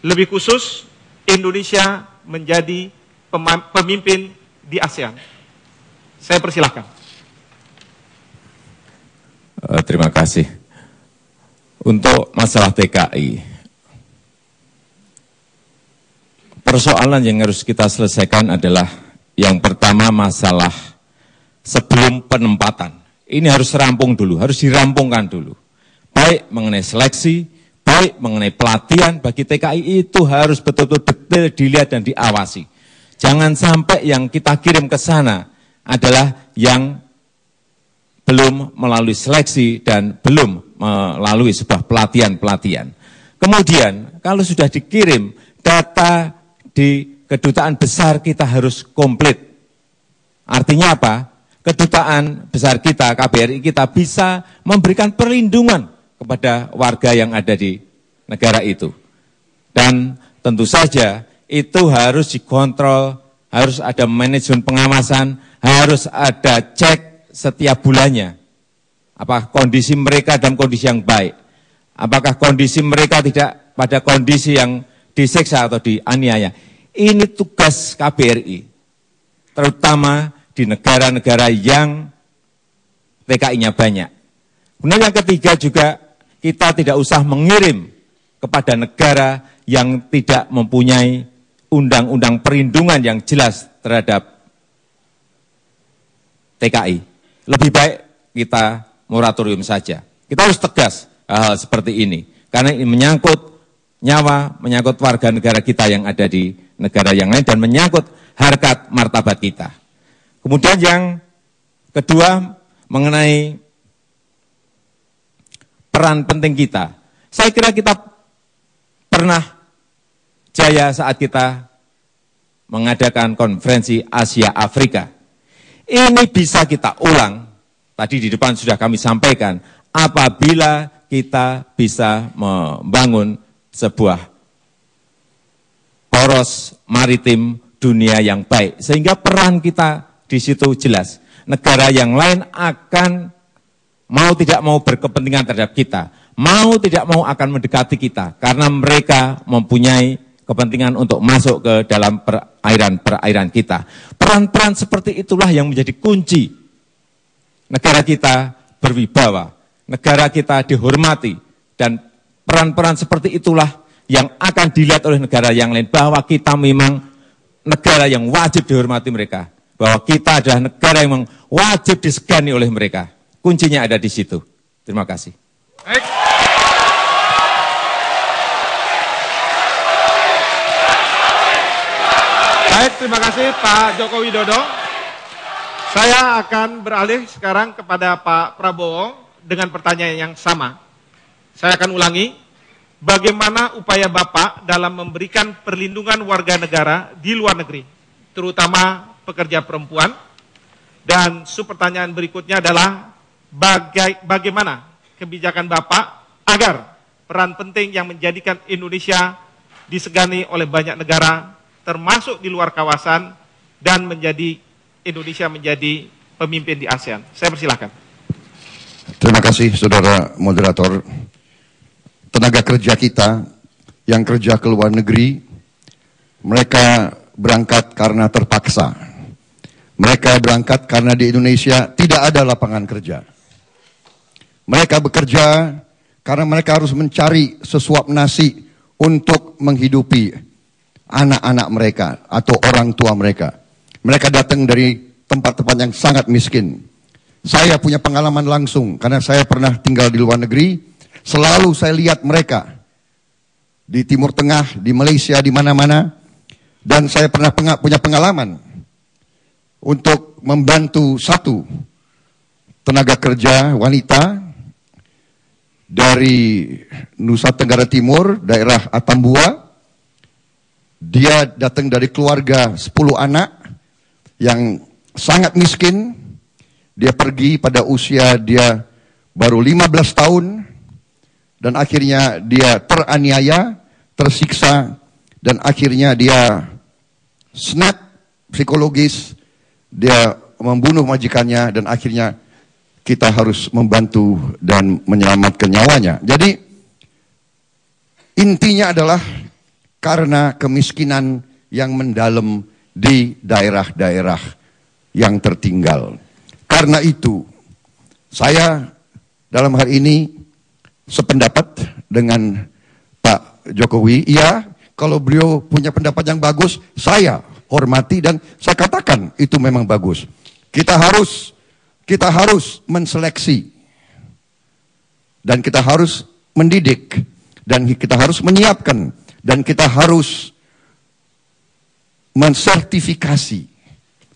Lebih khusus, Indonesia menjadi pemimpin di ASEAN. Saya persilahkan. Terima kasih. Untuk masalah TKI, persoalan yang harus kita selesaikan adalah yang pertama masalah sebelum penempatan. Ini harus rampung dulu, harus dirampungkan dulu. Baik mengenai seleksi, baik mengenai pelatihan bagi TKI itu harus betul-betul detail dilihat dan diawasi. Jangan sampai yang kita kirim ke sana adalah yang belum melalui seleksi dan belum melalui sebuah pelatihan-pelatihan. Kemudian kalau sudah dikirim, data di kedutaan besar kita harus komplit. Artinya apa? Kedutaan besar kita, KBRI kita bisa memberikan perlindungan kepada warga yang ada di negara itu. Dan tentu saja itu harus dikontrol, harus ada manajemen pengawasan, harus ada cek setiap bulannya. Apakah kondisi mereka dalam kondisi yang baik? Apakah kondisi mereka tidak pada kondisi yang disiksa atau dianiaya? Ini tugas KBRI, terutama di negara-negara yang TKI-nya banyak. Kemudian yang ketiga juga, kita tidak usah mengirim kepada negara yang tidak mempunyai undang-undang perlindungan yang jelas terhadap TKI. Lebih baik kita moratorium saja. Kita harus tegas hal seperti ini. Karena ini menyangkut nyawa, menyangkut warga negara kita yang ada di negara yang lain, dan menyangkut harkat martabat kita. Kemudian yang kedua, mengenai peran penting kita. Saya kira kita pernah jaya saat kita mengadakan konferensi Asia Afrika. Ini bisa kita ulang, tadi di depan sudah kami sampaikan, apabila kita bisa membangun sebuah poros maritim dunia yang baik. Sehingga peran kita di situ jelas. Negara yang lain akan mau tidak mau berkepentingan terhadap kita. Mau tidak mau akan mendekati kita. Karena mereka mempunyai kepentingan untuk masuk ke dalam perairan kita. Peran-peran seperti itulah yang menjadi kunci negara kita berwibawa, negara kita dihormati, dan peran-peran seperti itulah yang akan dilihat oleh negara yang lain, bahwa kita memang negara yang wajib dihormati mereka, bahwa kita adalah negara yang wajib disegani oleh mereka. Kuncinya ada di situ. Terima kasih. Baik. Baik, terima kasih Pak Joko Widodo. Saya akan beralih sekarang kepada Pak Prabowo dengan pertanyaan yang sama. Saya akan ulangi, bagaimana upaya Bapak dalam memberikan perlindungan warga negara di luar negeri, terutama pekerja perempuan? Dan subpertanyaan berikutnya adalah, bagaimana kebijakan Bapak agar peran penting yang menjadikan Indonesia disegani oleh banyak negara, termasuk di luar kawasan, dan Indonesia menjadi pemimpin di ASEAN. Saya persilahkan. Terima kasih saudara moderator. Tenaga kerja kita yang kerja ke luar negeri, mereka berangkat karena terpaksa. Mereka berangkat karena di Indonesia tidak ada lapangan kerja. Mereka bekerja karena mereka harus mencari sesuap nasi untuk menghidupi anak-anak mereka atau orang tua mereka. Mereka datang dari tempat-tempat yang sangat miskin. Saya punya pengalaman langsung karena saya pernah tinggal di luar negeri. Selalu saya lihat mereka di Timur Tengah, di Malaysia, di mana-mana. Dan saya pernah punya pengalaman untuk membantu satu tenaga kerja wanita dari Nusa Tenggara Timur, daerah Atambua. Dia datang dari keluarga 10 anak yang sangat miskin. Dia pergi pada usia dia baru 15 tahun. Dan akhirnya dia teraniaya, tersiksa. Dan akhirnya dia snap psikologis. Dia membunuh majikannya dan akhirnya kita harus membantu dan menyelamatkan nyawanya. Jadi intinya adalah karena kemiskinan yang mendalam di daerah-daerah yang tertinggal. Karena itu, saya dalam hari ini sependapat dengan Pak Jokowi. Iya, kalau beliau punya pendapat yang bagus, saya hormati dan saya katakan itu memang bagus. Kita harus menseleksi dan kita harus mendidik dan kita harus menyiapkan dan kita harus mensertifikasi.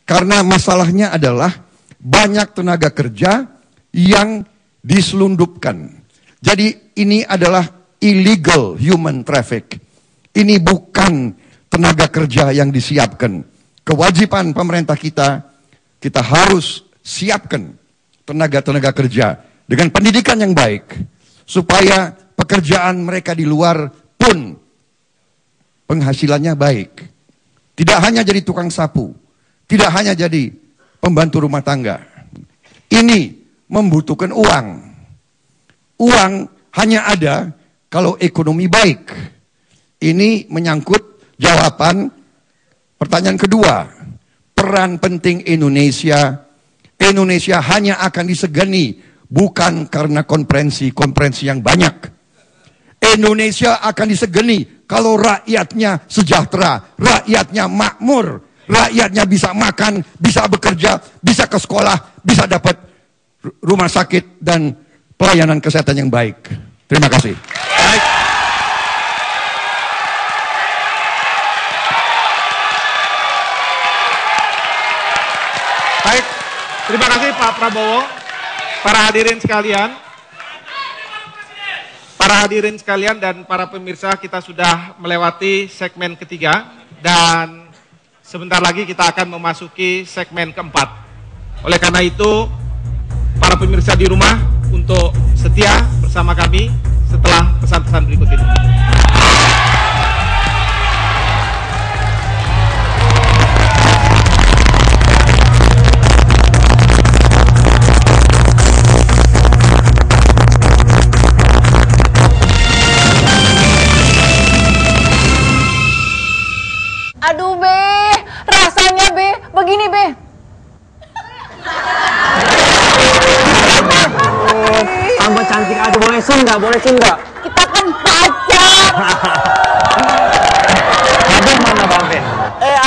Karena masalahnya adalah banyak tenaga kerja yang diselundupkan. Jadi ini adalah illegal human traffic. Ini bukan tenaga kerja yang disiapkan. Kewajiban pemerintah kita harus siapkan tenaga-tenaga kerja dengan pendidikan yang baik. Supaya pekerjaan mereka di luar pun penghasilannya baik. Tidak hanya jadi tukang sapu. Tidak hanya jadi pembantu rumah tangga. Ini membutuhkan uang. Uang hanya ada kalau ekonomi baik. Ini menyangkut jawaban pertanyaan kedua. Peran penting Indonesia. Indonesia hanya akan disegani bukan karena konferensi yang banyak. Indonesia akan disegani kalau rakyatnya sejahtera, rakyatnya makmur, rakyatnya bisa makan, bisa bekerja, bisa ke sekolah, bisa dapat rumah sakit dan pelayanan kesehatan yang baik. Terima kasih. Baik. Baik, terima kasih Pak Prabowo. Para hadirin sekalian dan para pemirsa, kita sudah melewati segmen ketiga dan sebentar lagi kita akan memasuki segmen keempat. Oleh karena itu, para pemirsa di rumah untuk setia bersama kami setelah pesan-pesan berikut ini. Aduh Be, rasanya Be, begini Be. Tambah cantik aja, boleh sunda, boleh sunda. Kita kan pacar. Abang mana Bang Ben?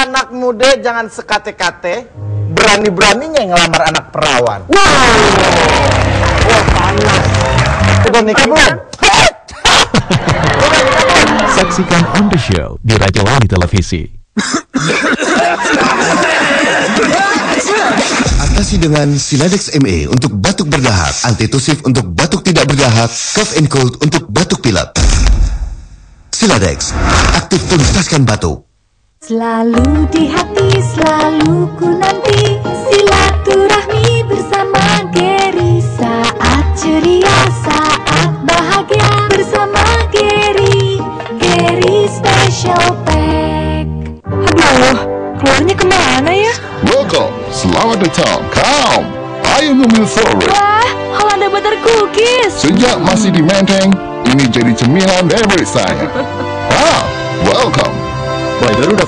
Anak muda jangan sekate-kate, berani-beraninya ngelamar anak perawan. Wah panas. Udah nikah belum? Saksikan On The Show di Raja Wali Televisi. Atasi dengan Siladex ME untuk batuk berdahak, antitusif untuk batuk tidak berdahak, cough and cold untuk batuk pilek. Siladex, aktif tuntaskan batuk. Selalu di hati, selalu ku nanti silaturahmi bersama Geri. Saat ceria, saat bahagia bersama Geri. Geri Special Pack. Aduh, keluarnya kemana ya? Welcome, selamat datang. Come, ayo ngambil sore. Wah, Holanda Butter Cookies. Sejak masih di Menteng, ini jadi cemilan favorit saya. Wow, welcome. Boy, Garuda.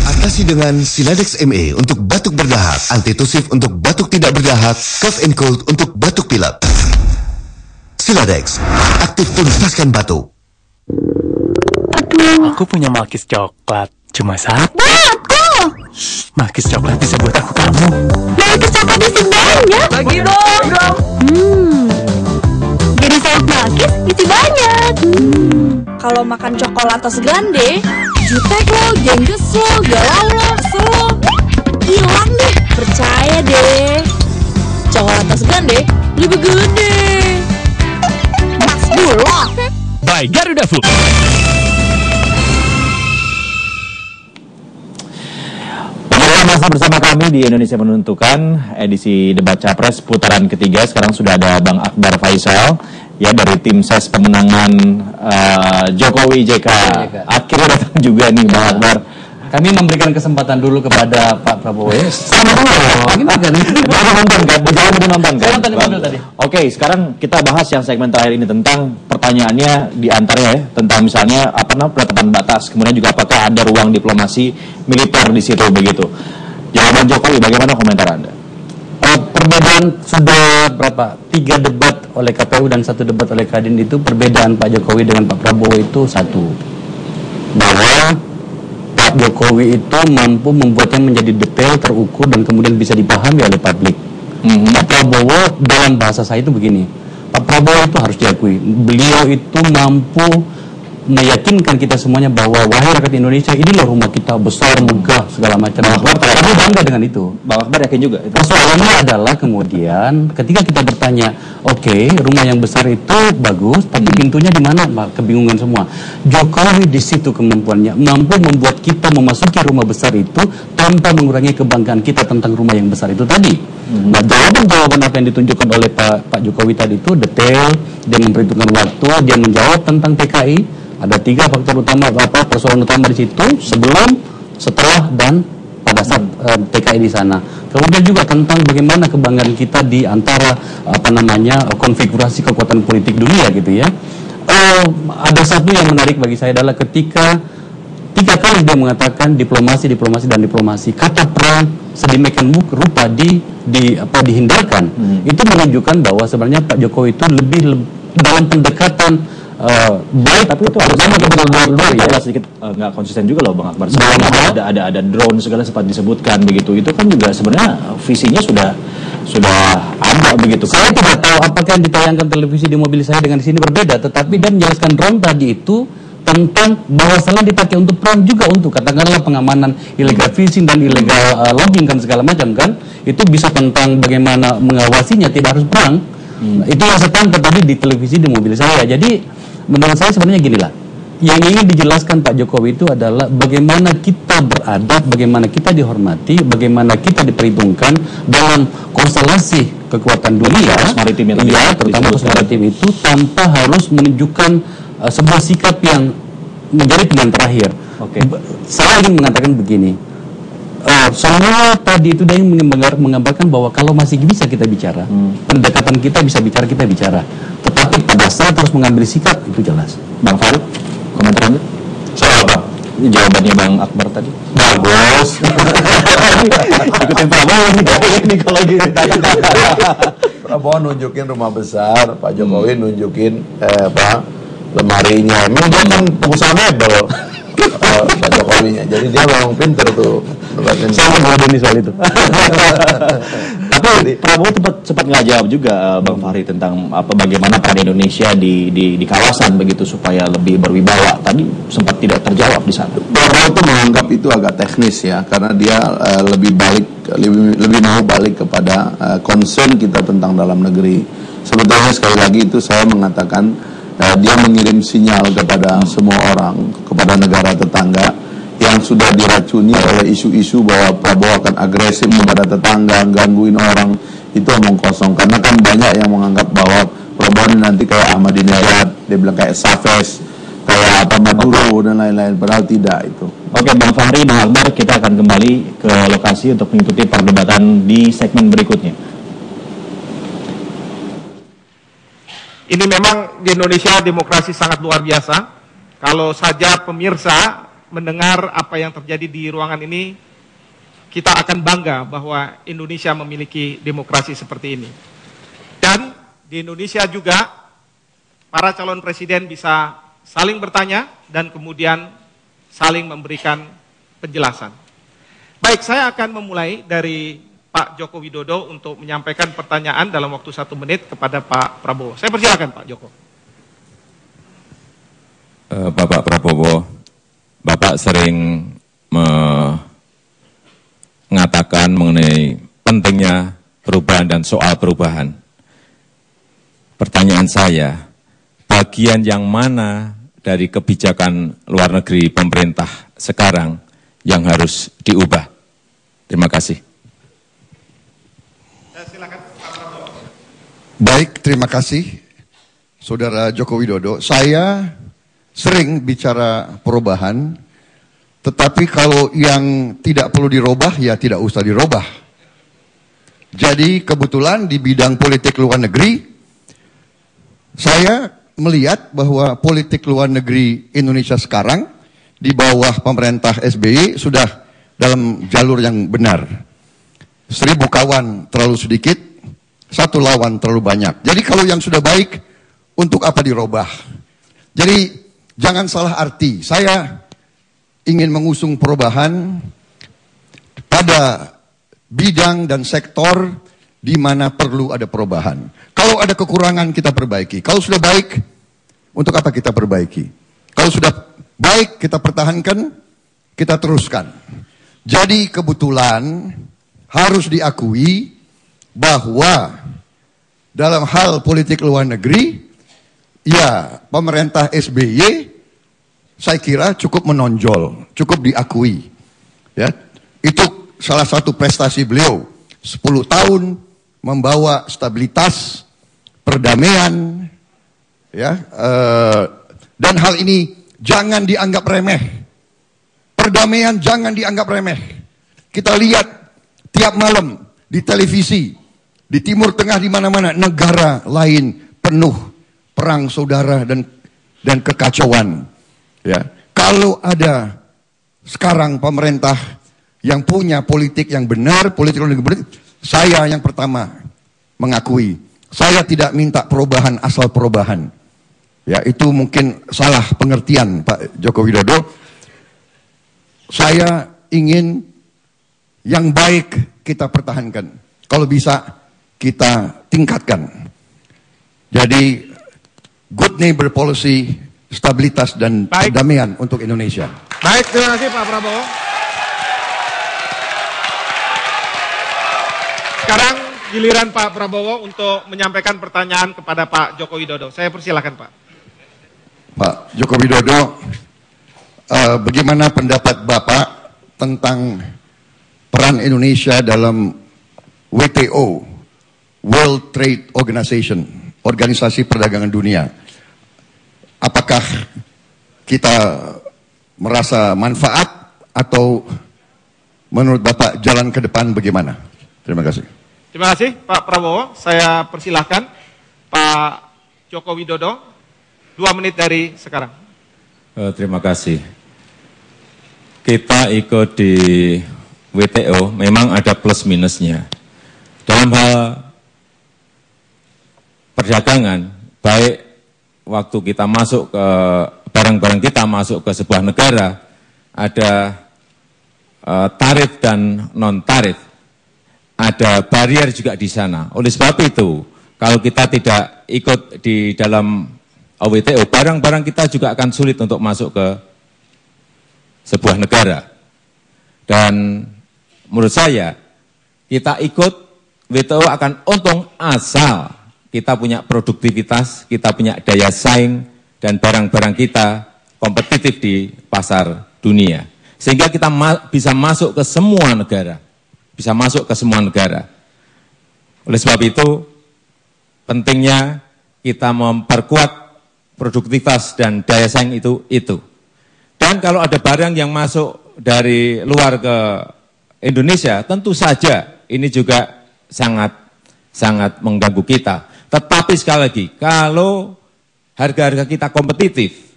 Atasi dengan Siladex ME untuk batuk berdahak, antitusif untuk batuk tidak berdahak, cough and cold untuk batuk pilek. Siladex, aktif tuntaskan batuk. Aduh. Aku punya Malkis coklat, cuma satu. Aku. Malkis coklat bisa buat aku kamu. Malkis coklat isi banyak. Bagi dong. Jadi sayap Malkis isi banyak. Kalau makan coklatos grande, jutek lo, jengges lo, galau lo, selo, hilang deh. Percaya deh. Coklatos grande lebih gede. Mas dulu. By by Garuda Food. Masih bersama kami di Indonesia Menentukan, edisi debat capres putaran ketiga. Sekarang sudah ada Bang Akbar Faisal, ya, dari tim ses pemenangan Jokowi JK. Akhirnya datang juga nih Bang Akbar. Kami memberikan kesempatan dulu kepada Pak Prabowo. Sama dulu. Gimana kan? Nonton kan? Jangan nonton kan? Saya nonton tadi. Oke, sekarang kita bahas yang segmen terakhir ini tentang pertanyaannya di antaranya ya, tentang misalnya apa namanya penetapan batas, kemudian juga apakah ada ruang diplomasi militer di situ begitu. Jawaban Jokowi, bagaimana komentar Anda? Perbedaan sudah berapa? 3 debat oleh KPU dan 1 debat oleh Kadin itu perbedaan Pak Jokowi dengan Pak Prabowo itu satu. Bahwa Pak Jokowi itu mampu membuatnya menjadi detail, terukur, dan kemudian bisa dipahami oleh publik. Pak Prabowo dalam bahasa saya itu begini, Pak Prabowo itu harus diakui, beliau itu mampu meyakinkan kita semuanya bahwa wahai rakyat Indonesia, ini loh rumah kita besar, megah, segala macam. Kami bangga dengan itu. Bang Akbar yakin juga itu. Persoalannya adalah kemudian ketika kita bertanya, oke, rumah yang besar itu bagus, tapi pintunya di mana? Kebingungan semua. Jokowi di situ kemampuannya mampu membuat kita memasuki rumah besar itu tanpa mengurangi kebanggaan kita tentang rumah yang besar itu tadi. Nah, jawaban apa yang ditunjukkan oleh Pak Jokowi tadi itu detail, dia memperhitungkan waktu, dia menjawab tentang PKI. Ada 3 faktor utama, persoalan utama di situ, sebelum, setelah, dan pada saat PKI di sana. Kemudian juga tentang bagaimana kebanggaan kita di antara konfigurasi kekuatan politik dunia gitu ya. Ada satu yang menarik bagi saya adalah ketika 3 kali dia mengatakan diplomasi. Kata perang sedemikian rupa dihindarkan. Itu menunjukkan bahwa sebenarnya Pak Jokowi itu lebih dalam pendekatan baik, tapi itu harus sama luar ya. Sedikit nggak konsisten juga loh Bang Akbar. Ada drone segala sempat disebutkan begitu. Itu kan juga sebenarnya visinya sudah ada begitu. Saya tidak tahu apakah yang ditayangkan televisi di mobil saya dengan di sini berbeda, tetapi dia menjelaskan drone tadi itu tentang bahwa selain dipakai untuk perang juga untuk katakanlah pengamanan illegal fishing dan illegal logging kan segala macam kan. Itu bisa tentang bagaimana mengawasinya, tidak harus perang. Itu yang saya tangkap tadi di televisi di mobil saya. Jadi menurut saya sebenarnya gini lah, yang ingin dijelaskan Pak Jokowi itu adalah bagaimana kita beradab, bagaimana kita dihormati, bagaimana kita diperhitungkan dalam konstelasi kekuatan dunia, terutama pos maritim itu, tanpa harus menunjukkan sebuah sikap yang menjadi pilihan terakhir. Saya ingin mengatakan begini, semua tadi itu dia menggambarkan bahwa kalau masih bisa kita bicara, pendekatan kita bisa bicara, tetapi pada saat harus mengambil sikap itu jelas. Bang Farid, komentar Anda? Soal apa? Jawabannya Bang Akbar tadi. Bagus. Ikutin Prabowo ini kalau gini. Prabowo nunjukin rumah besar, Pak Jokowi nunjukin lemarinya. Emang dia kan pengusaha mebel. Pak Jokowinya. Jadi dia memang pinter tuh. Saya mengadani soal itu. Tapi Prabowo sempat nggak jawab juga Bang Fahri tentang bagaimana peran Indonesia di kawasan begitu supaya lebih berwibawa. Tadi sempat tidak terjawab di sana. Prabowo tuh menganggap itu agak teknis ya, karena dia lebih mau balik kepada concern kita tentang dalam negeri. Sebetulnya sekali lagi itu saya mengatakan dia mengirim sinyal kepada semua orang, kepada negara tetangga yang sudah diracuni oleh isu-isu bahwa Prabowo akan agresif kepada tetangga, gangguin orang. Itu omong kosong, karena kan banyak yang menganggap bahwa Prabowo ini nanti kayak Ahmadinejad, dia bilang kayak Chavez, kayak Maduro dan lain-lain, padahal tidak itu. Oke, Bang Fahri, Bang Akbar, kita akan kembali ke lokasi untuk mengikuti perdebatan di segmen berikutnya. Ini memang di Indonesia demokrasi sangat luar biasa. Kalau saja pemirsa mendengar apa yang terjadi di ruangan ini, kita akan bangga bahwa Indonesia memiliki demokrasi seperti ini. Dan di Indonesia juga para calon presiden bisa saling bertanya dan kemudian saling memberikan penjelasan. Baik, saya akan memulai dari Pak Joko Widodo untuk menyampaikan pertanyaan dalam waktu 1 menit kepada Pak Prabowo. Saya persilakan Pak Joko. Bapak Prabowo, Bapak sering mengatakan mengenai pentingnya perubahan dan soal perubahan. Pertanyaan saya, bagian yang mana dari kebijakan luar negeri pemerintah sekarang yang harus diubah. Terima kasih. Baik, terima kasih Saudara Joko Widodo. Saya sering bicara perubahan, tetapi kalau yang tidak perlu dirubah, ya tidak usah dirubah. Jadi kebetulan di bidang politik luar negeri, saya melihat bahwa politik luar negeri Indonesia sekarang di bawah pemerintah SBY sudah dalam jalur yang benar. 1000 kawan terlalu sedikit, 1 lawan terlalu banyak. Jadi kalau yang sudah baik, untuk apa dirubah? Jadi jangan salah arti, saya ingin mengusung perubahan pada bidang dan sektor di mana perlu ada perubahan. Kalau ada kekurangan kita perbaiki. Kalau sudah baik, untuk apa kita perbaiki? Kalau sudah baik kita pertahankan, kita teruskan. Jadi kebetulan harus diakui bahwa dalam hal politik luar negeri, ya pemerintah SBY saya kira cukup menonjol, cukup diakui. Ya, itu salah satu prestasi beliau. 10 tahun membawa stabilitas, perdamaian, ya, dan hal ini jangan dianggap remeh. Perdamaian jangan dianggap remeh. Kita lihat tiap malam di televisi, di Timur Tengah, di mana-mana negara lain penuh perang saudara dan kekacauan. Ya, kalau ada sekarang pemerintah yang punya politik yang benar, politik yang benar, saya yang pertama mengakui, saya tidak minta perubahan asal perubahan. Ya, itu mungkin salah pengertian Pak Joko Widodo. Saya ingin yang baik kita pertahankan. Kalau bisa kita tingkatkan. Jadi good neighbor policy, stabilitas dan perdamaian untuk Indonesia. Baik, terima kasih Pak Prabowo. Sekarang giliran Pak Prabowo untuk menyampaikan pertanyaan kepada Pak Joko Widodo. Saya persilakan Pak. Pak Joko Widodo, bagaimana pendapat Bapak tentang peran Indonesia dalam WTO, World Trade Organization, Organisasi Perdagangan Dunia? Apakah kita merasa manfaat atau menurut Bapak jalan ke depan bagaimana? Terima kasih. Terima kasih Pak Prabowo. Saya persilahkan Pak Joko Widodo, 2 menit dari sekarang. Terima kasih. Kita ikut di WTO memang ada plus minusnya. Dalam hal perdagangan, baik waktu kita masuk ke barang-barang kita masuk ke sebuah negara, ada tarif dan non-tarif, ada barrier juga di sana. Oleh sebab itu, kalau kita tidak ikut di dalam WTO, barang-barang kita juga akan sulit untuk masuk ke sebuah negara. Dan menurut saya, kita ikut WTO akan untung asal kita punya produktivitas, kita punya daya saing, dan barang-barang kita kompetitif di pasar dunia. Sehingga kita bisa masuk ke semua negara. Bisa masuk ke semua negara. Oleh sebab itu, pentingnya kita memperkuat produktivitas dan daya saing itu. Dan kalau ada barang yang masuk dari luar ke Indonesia, tentu saja ini juga sangat mengganggu kita. Tetapi sekali lagi, kalau harga-harga kita kompetitif,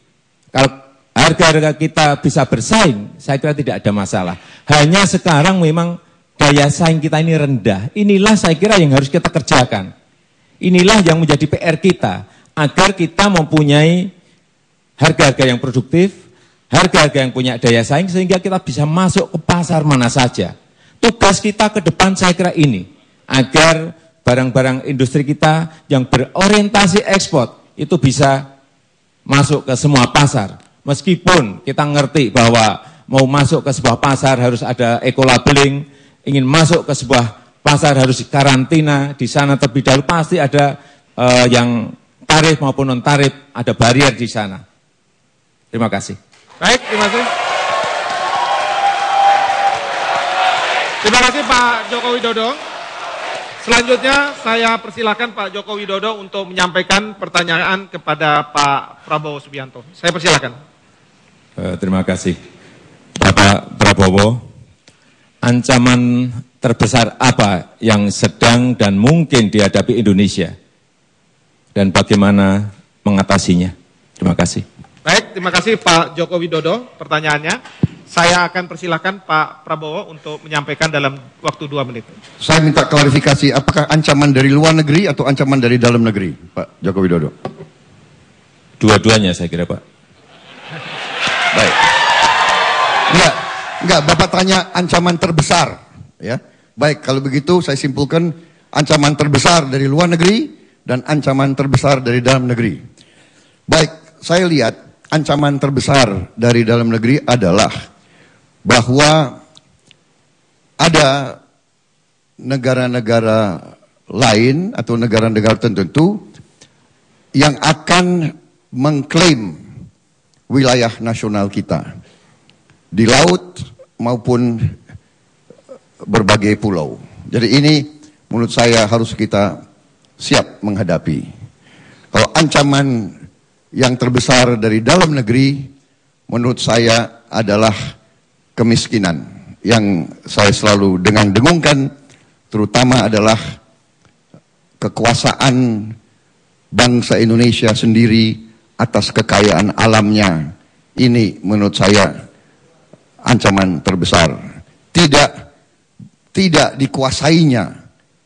kalau harga-harga kita bisa bersaing, saya kira tidak ada masalah. Hanya sekarang memang daya saing kita ini rendah. Inilah saya kira yang harus kita kerjakan. Inilah yang menjadi PR kita, agar kita mempunyai harga-harga yang produktif, harga-harga yang punya daya saing, sehingga kita bisa masuk ke pasar mana saja. Tugas kita ke depan saya kira ini, agar barang-barang industri kita yang berorientasi ekspor itu bisa masuk ke semua pasar. Meskipun kita ngerti bahwa mau masuk ke sebuah pasar harus ada eco-labeling, ingin masuk ke sebuah pasar harus karantina, di sana terlebih dahulu pasti ada yang tarif maupun non tarif ada barier di sana. Terima kasih. Baik, terima kasih. Terima kasih Pak Joko Widodo. Selanjutnya saya persilakan Pak Joko Widodo untuk menyampaikan pertanyaan kepada Pak Prabowo Subianto. Saya persilakan. Terima kasih. Bapak Prabowo, ancaman terbesar apa yang sedang dan mungkin dihadapi Indonesia? Dan bagaimana mengatasinya? Terima kasih. Baik, terima kasih Pak Joko Widodo pertanyaannya. Saya akan persilakan Pak Prabowo untuk menyampaikan dalam waktu 2 menit. Saya minta klarifikasi, apakah ancaman dari luar negeri atau ancaman dari dalam negeri, Pak Joko Widodo? Dua-duanya saya kira, Pak. Baik. Enggak, Bapak tanya ancaman terbesar, ya. Baik, kalau begitu saya simpulkan ancaman terbesar dari luar negeri dan ancaman terbesar dari dalam negeri. Baik, saya lihat ancaman terbesar dari dalam negeri adalah bahwa ada negara-negara lain atau negara-negara tertentu yang akan mengklaim wilayah nasional kita di laut maupun berbagai pulau. Jadi ini menurut saya harus kita siap menghadapi. Kalau ancaman yang terbesar dari dalam negeri menurut saya adalah kemiskinan yang saya selalu dengung-dengungkan, terutama adalah kekuasaan bangsa Indonesia sendiri atas kekayaan alamnya. Ini menurut saya ancaman terbesar. Tidak dikuasainya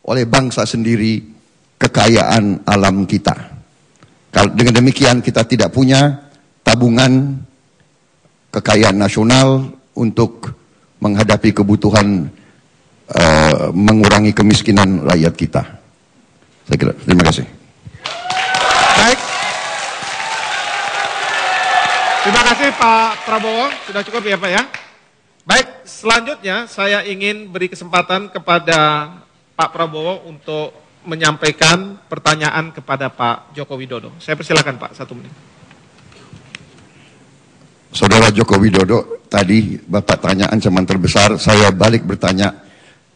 oleh bangsa sendiri kekayaan alam kita. Kalau dengan demikian kita tidak punya tabungan kekayaan nasional untuk menghadapi kebutuhan mengurangi kemiskinan rakyat kita. Saya kira. Terima kasih. Baik. Terima kasih Pak Prabowo. Sudah cukup ya Pak ya. Baik, selanjutnya saya ingin beri kesempatan kepada Pak Prabowo untuk menyampaikan pertanyaan kepada Pak Joko Widodo. Saya persilakan Pak, 1 menit. Saudara Joko Widodo, tadi Bapak tanya ancaman terbesar, saya balik bertanya.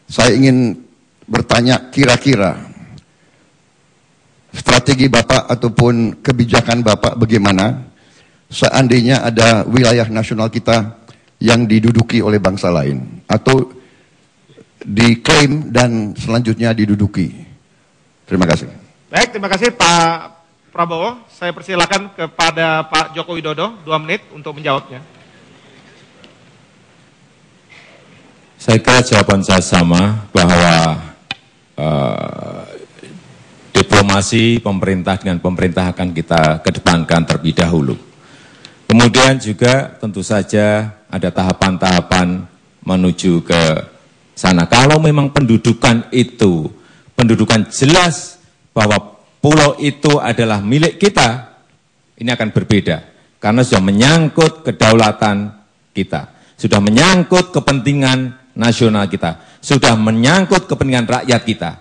Saya ingin bertanya kira-kira strategi Bapak ataupun kebijakan Bapak bagaimana seandainya ada wilayah nasional kita yang diduduki oleh bangsa lain atau diklaim dan selanjutnya diduduki. Terima kasih. Baik, terima kasih Pak Prabowo. Saya persilakan kepada Pak Joko Widodo 2 menit untuk menjawabnya. Saya kira jawaban saya sama bahwa diplomasi pemerintah dengan pemerintah akan kita kedepankan terlebih dahulu. Kemudian juga tentu saja ada tahapan-tahapan menuju ke sana. Kalau memang pendudukan itu, pendudukan jelas bahwa pulau itu adalah milik kita, ini akan berbeda. Karena sudah menyangkut kedaulatan kita. Sudah menyangkut kepentingan nasional kita. Sudah menyangkut kepentingan rakyat kita.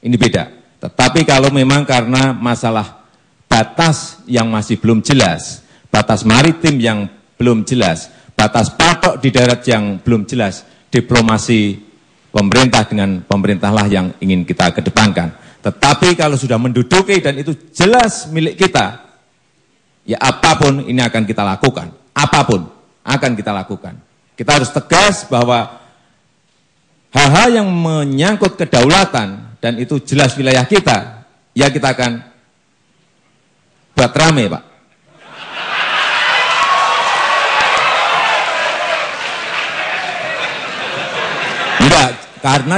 Ini beda. Tetapi kalau memang karena masalah batas yang masih belum jelas, batas maritim yang belum jelas, batas patok di darat yang belum jelas, diplomasi pemerintah dengan pemerintahlah yang ingin kita kedepankan. Tetapi kalau sudah menduduki dan itu jelas milik kita, ya apapun ini akan kita lakukan. Apapun akan kita lakukan. Kita harus tegas bahwa hal-hal yang menyangkut kedaulatan dan itu jelas wilayah kita, ya kita akan buat rame, Pak. Enggak, karena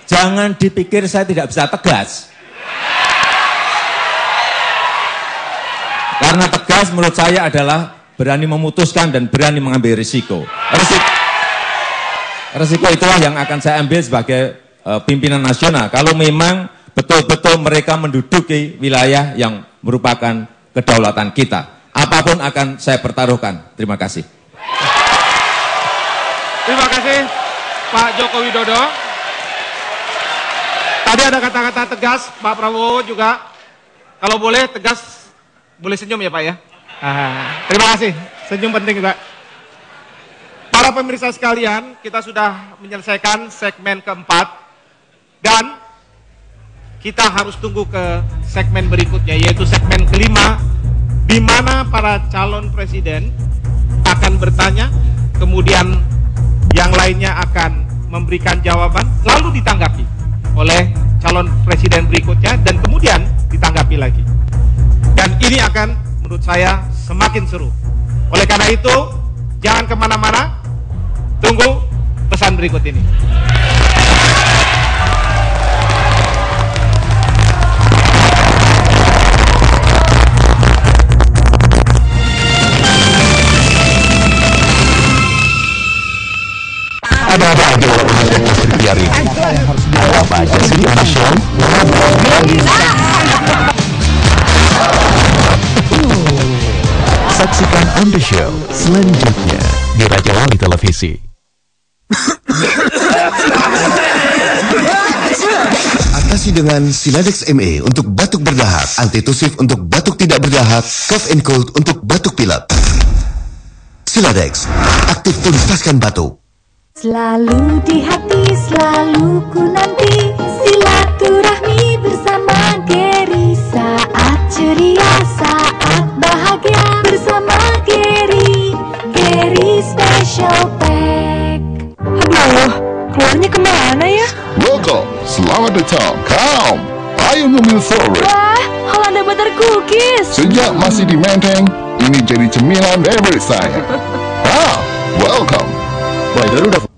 jangan dipikir saya tidak bisa tegas. Karena tegas menurut saya adalah berani memutuskan dan berani mengambil risiko. Risiko itulah yang akan saya ambil sebagai pimpinan nasional. Kalau memang betul-betul mereka menduduki wilayah yang merupakan kedaulatan kita. Apapun akan saya pertaruhkan. Terima kasih. Terima kasih Pak Joko Widodo. Tadi ada kata-kata tegas, Pak Prabowo juga Kalau boleh tegas, boleh senyum ya Pak ya. Terima kasih, senyum penting Pak. Para pemirsa sekalian, kita sudah menyelesaikan segmen keempat dan kita harus tunggu ke segmen berikutnya, yaitu segmen kelima, di mana para calon presiden akan bertanya, kemudian yang lainnya akan memberikan jawaban, lalu ditanggapi oleh calon presiden berikutnya, dan kemudian ditanggapi lagi. Dan ini akan menurut saya semakin seru. Oleh karena itu, jangan kemana-mana, tunggu pesan berikut ini. Ada-ada aja walaupun ada Mas Riari. Ada apa aja sih di show? Saksikan On The Show selanjutnya di Raja Wali Televisi. Atasi dengan Siladex ME untuk batuk berdahak, antitusif untuk batuk tidak berdahak, cough and cold untuk batuk pilek. Siladex, aktif tuntaskan batuk. Selalu di hati, selalu ku nanti silaturahmi bersama Geri. Saat ceria, saat bahagia bersama Geri. Geri Special Pack. Aduh, keluarnya kemana ya? Welcome, selamat datang. Come, ayo ngambil sore. Wah, Holanda Butter Cookies. Sejak masih di Menteng, ini jadi cemilan favorit saya. Welcome. Boy, udah.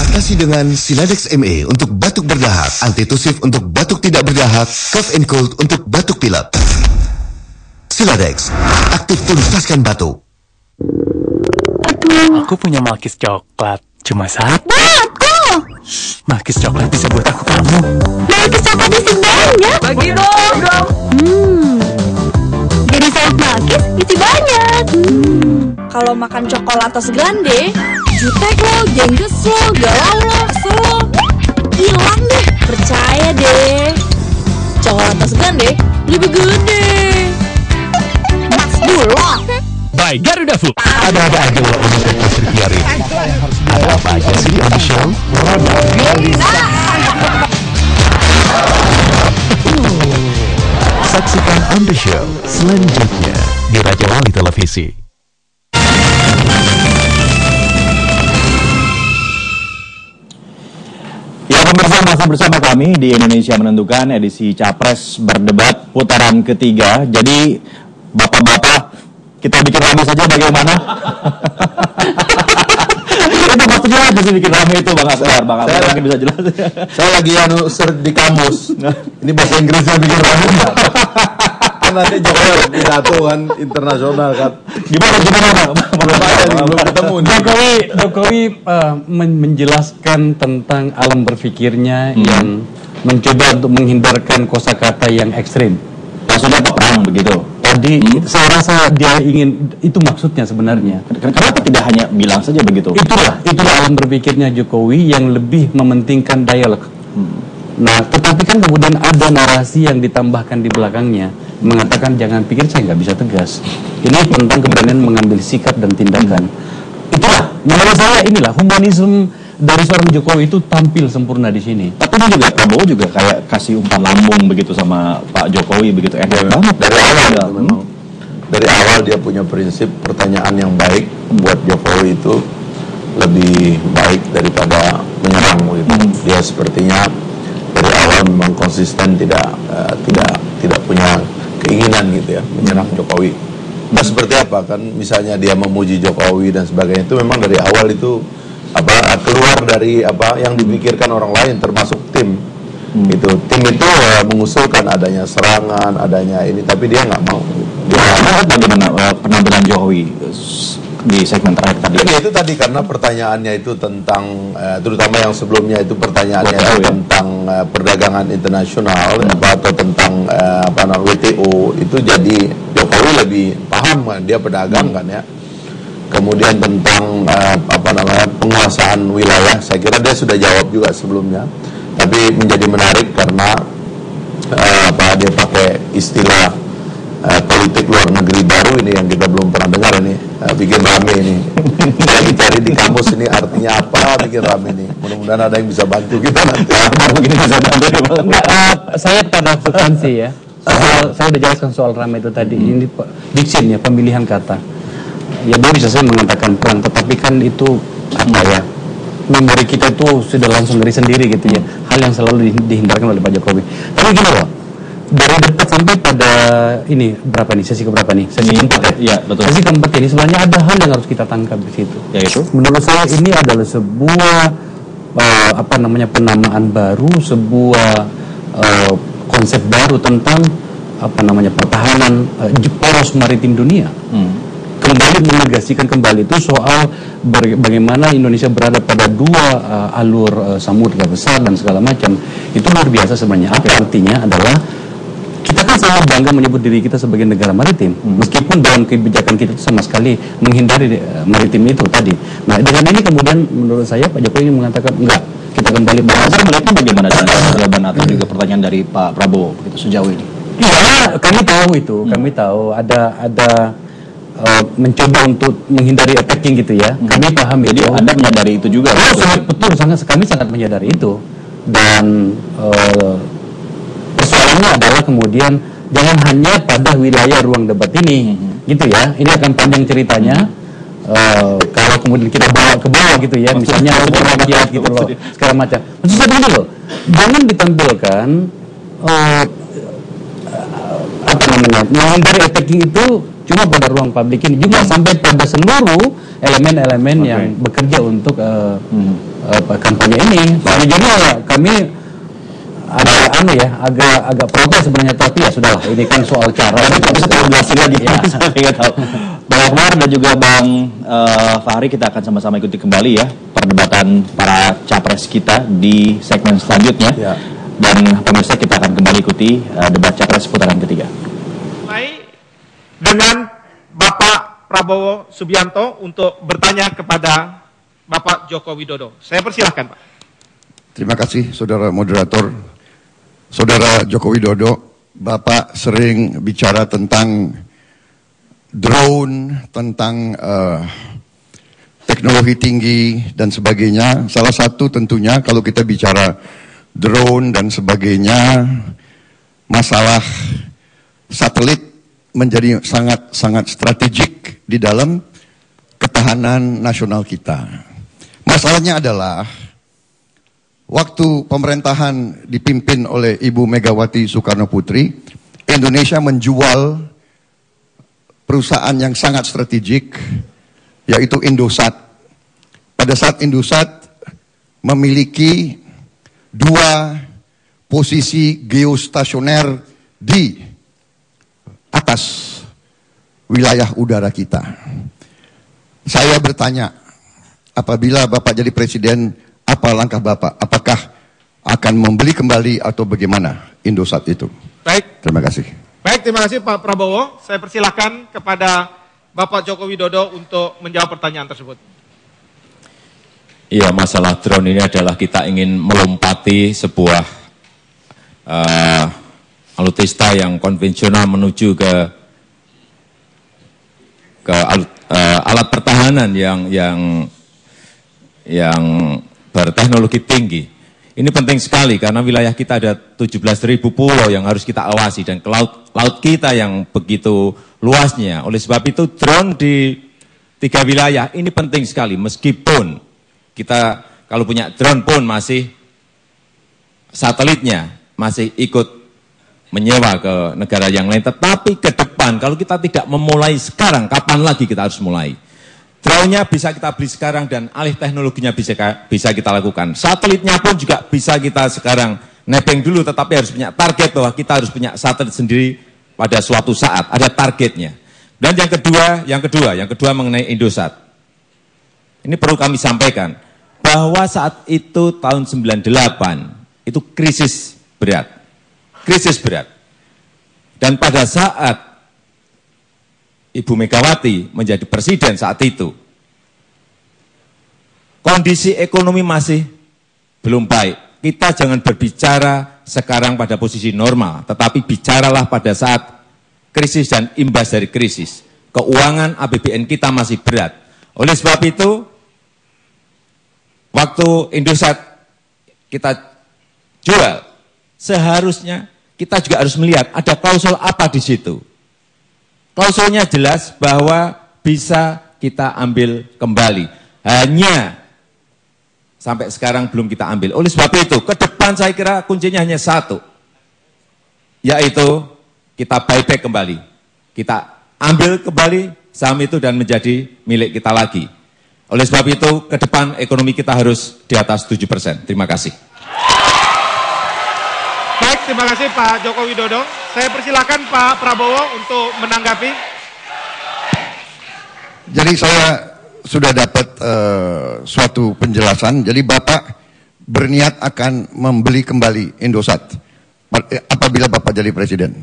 Atasi dengan Siladex ME untuk batuk berdahak, antitusif untuk batuk tidak berdahak, cough and cold untuk batuk pilek. Siladex, aktif tuntaskan batuk. Aku punya Malkis coklat, cuma satu. Malkis coklat bisa buat aku kamu. Malkis coklat isi banyak. Bagi dong. Jadi sayap Malkis isi banyak. Kalau makan Coklatos Grande, jutek lo, jengges lo, galau lo, kesel lo, hilang deh, percaya deh. Coklatos Grande lebih gede. Mas Bulog. By Garuda Food. Ada-ada aja walaupun ada Mas Riari. Ada apa aja sih di On The Show? Saksikan On The Show selanjutnya di Raja Wali Televisi. Ya pemirsa, masih bersama kami di Indonesia Menentukan edisi Capres Berdebat putaran ketiga. Jadi bapak-bapak, kita bikin rame saja bagaimana? Itu maksudnya apa sih bikin rame itu Bang Akbar? Bang Akbar mungkin bisa jelas. Saya lagi search di kamus. Ini bahasa Inggrisnya bikin rame. Kan nanti Jokowi pidato kan internasional kan. Gimana? Belum ketemu. Jokowi menjelaskan tentang alam berpikirnya yang mencoba untuk menghindarkan kosakata yang ekstrim. Maksudnya apa, perang begitu? Tadi saya rasa dia ingin, itu maksudnya sebenarnya. Kenapa tidak hanya bilang saja begitu? Itulah alam berpikirnya Jokowi yang lebih mementingkan dialog. Nah, tetapi kan kemudian ada narasi yang ditambahkan di belakangnya, mengatakan jangan pikir saya nggak bisa tegas. Ini tentang keberanian mengambil sikap dan tindakan. Itulah, menurut saya inilah humanisme dari seorang Jokowi itu tampil sempurna di sini. Tapi ini juga Prabowo juga kayak kasih umpan lambung begitu sama Pak Jokowi begitu enak banget dari awal ya, memang. Dari awal dia punya prinsip pertanyaan yang baik buat Jokowi itu lebih baik daripada menyerang gitu. Dia sepertinya dari awal memang konsisten tidak punya keinginan gitu ya menyerang Jokowi. Nah seperti apa kan misalnya dia memuji Jokowi dan sebagainya itu memang dari awal itu keluar dari apa yang dipikirkan orang lain termasuk tim. Itu tim itu mengusulkan adanya serangan, adanya ini, tapi dia nggak mau. Bagaimana penampilan Jokowi di segmen terakhir tadi? Ya, itu tadi karena pertanyaannya itu tentang terutama yang sebelumnya itu pertanyaannya itu tentang perdagangan internasional atau tentang WTO, itu jadi Jokowi lebih paham kan, dia pedagang kan ya. Kemudian tentang penguasaan wilayah, saya kira dia sudah jawab juga sebelumnya. Tapi menjadi menarik karena dia pakai istilah politik luar negeri baru ini yang kita belum pernah dengar ini, bikin rame ini. Lagi cari di kamus ini artinya apa, bikin rame ini. Mudah-mudahan ada yang bisa bantu kita nanti. Saya pada substansi ya. Saya udah jelaskan soal rame itu tadi. Ini diction ya, pemilihan kata. Ya bisa saya mengatakan perang, tetapi kan itu apa ya? Memori kita itu sudah langsung dari sendiri gitu ya. Hal yang selalu dihindarkan oleh Pak Jokowi. Tapi gini loh, dari debat sampai pada ini berapa nih, sesi keberapa nih? Sesi keempat ya? Iya, betul. Sesi keempat ini sebenarnya ada hal yang harus kita tangkap di situ. Yaitu? Menurut saya ini adalah sebuah penamaan baru, sebuah konsep baru tentang pertahanan poros maritim dunia. Kembali menegasikan kembali itu soal bagaimana Indonesia berada pada dua alur samudra besar dan segala macam. Itu luar biasa sebenarnya. Apa artinya adalah kita kan sangat bangga menyebut diri kita sebagai negara maritim, meskipun dalam kebijakan kita itu sama sekali menghindari maritim itu tadi. Nah, dengan ini kemudian menurut saya Pak Jokowi ini mengatakan enggak, kita kembali bahasa. Melihatnya bagaimana jawaban atau juga pertanyaan dari Pak Prabowo begitu sejauh ini? Iya, kami tahu itu, kami tahu ada mencoba untuk menghindari attacking gitu ya. Kami paham. Jadi itu. Anda menyadari itu juga? Sangat betul, kami sangat menyadari itu. Dan persoalannya adalah kemudian jangan hanya pada wilayah ruang debat ini, gitu ya. Ini akan panjang ceritanya. Kalau kemudian kita bawa ke bawah gitu ya, misalnya rakyat gitu loh, segala macam. Maksud saya begini loh, jangan ditampilkan menghindari attacking itu cuma pada ruang publik ini, juga sampai pada seluruh elemen-elemen yang bekerja untuk kampanye ini. Sejujurnya kami agak protes sebenarnya, tapi ya sudahlah, ini kan soal cara. Tapi setelah jelasin lagi, saya nggak tahu. Bang Akbar dan juga Bang Fahri, kita akan sama-sama ikuti kembali ya perdebatan para capres kita di segmen selanjutnya. Ya. Dan pemirsa, kita akan kembali ikuti debat capres putaran ketiga. Dengan Bapak Prabowo Subianto untuk bertanya kepada Bapak Joko Widodo. Saya persilahkan, Pak. Terima kasih, Saudara Moderator. Saudara Joko Widodo, Bapak sering bicara tentang drone, tentang teknologi tinggi dan sebagainya. Salah satu tentunya kalau kita bicara drone dan sebagainya, masalah satelit menjadi sangat strategik di dalam ketahanan nasional kita. Masalahnya adalah waktu pemerintahan dipimpin oleh Ibu Megawati Soekarno Putri, Indonesia menjual perusahaan yang sangat strategik, yaitu Indosat. Pada saat Indosat memiliki dua posisi geostasioner di atas wilayah udara kita. Saya bertanya, apabila Bapak jadi presiden, apa langkah Bapak? Apakah akan membeli kembali atau bagaimana Indosat itu? Baik. Terima kasih. Baik, terima kasih Pak Prabowo. Saya persilahkan kepada Bapak Joko Widodo untuk menjawab pertanyaan tersebut. Iya, masalah drone ini adalah kita ingin melompati sebuah alutsista yang konvensional menuju ke alat pertahanan yang berteknologi tinggi. Ini penting sekali karena wilayah kita ada 17.000 pulau yang harus kita awasi dan laut kita yang begitu luasnya. Oleh sebab itu drone di 3 wilayah ini penting sekali, meskipun kita kalau punya drone pun masih satelitnya masih ikut menyewa ke negara yang lain, tetapi ke depan kalau kita tidak memulai sekarang, kapan lagi kita harus mulai? Drone-nya bisa kita beli sekarang dan alih teknologinya bisa kita lakukan. Satelitnya pun juga bisa kita sekarang nebeng dulu, tetapi harus punya target bahwa kita harus punya satelit sendiri pada suatu saat, ada targetnya. Dan yang kedua mengenai Indosat. Ini perlu kami sampaikan, bahwa saat itu tahun 98, itu krisis berat. Dan pada saat Ibu Megawati menjadi presiden saat itu, kondisi ekonomi masih belum baik. Kita jangan berbicara sekarang pada posisi normal, tetapi bicaralah pada saat krisis dan imbas dari krisis. Keuangan APBN kita masih berat. Oleh sebab itu, waktu Indosat kita jual, seharusnya kita juga harus melihat ada klausul apa di situ. Klausulnya jelas bahwa bisa kita ambil kembali. Hanya sampai sekarang belum kita ambil. Oleh sebab itu, ke depan saya kira kuncinya hanya satu, yaitu kita buyback kembali. Kita ambil kembali saham itu dan menjadi milik kita lagi. Oleh sebab itu, ke depan ekonomi kita harus di atas 7%. Terima kasih. Baik, terima kasih Pak Joko Widodo. Saya persilakan Pak Prabowo untuk menanggapi. Jadi saya sudah dapat suatu penjelasan. Jadi Bapak berniat akan membeli kembali Indosat apabila Bapak jadi presiden.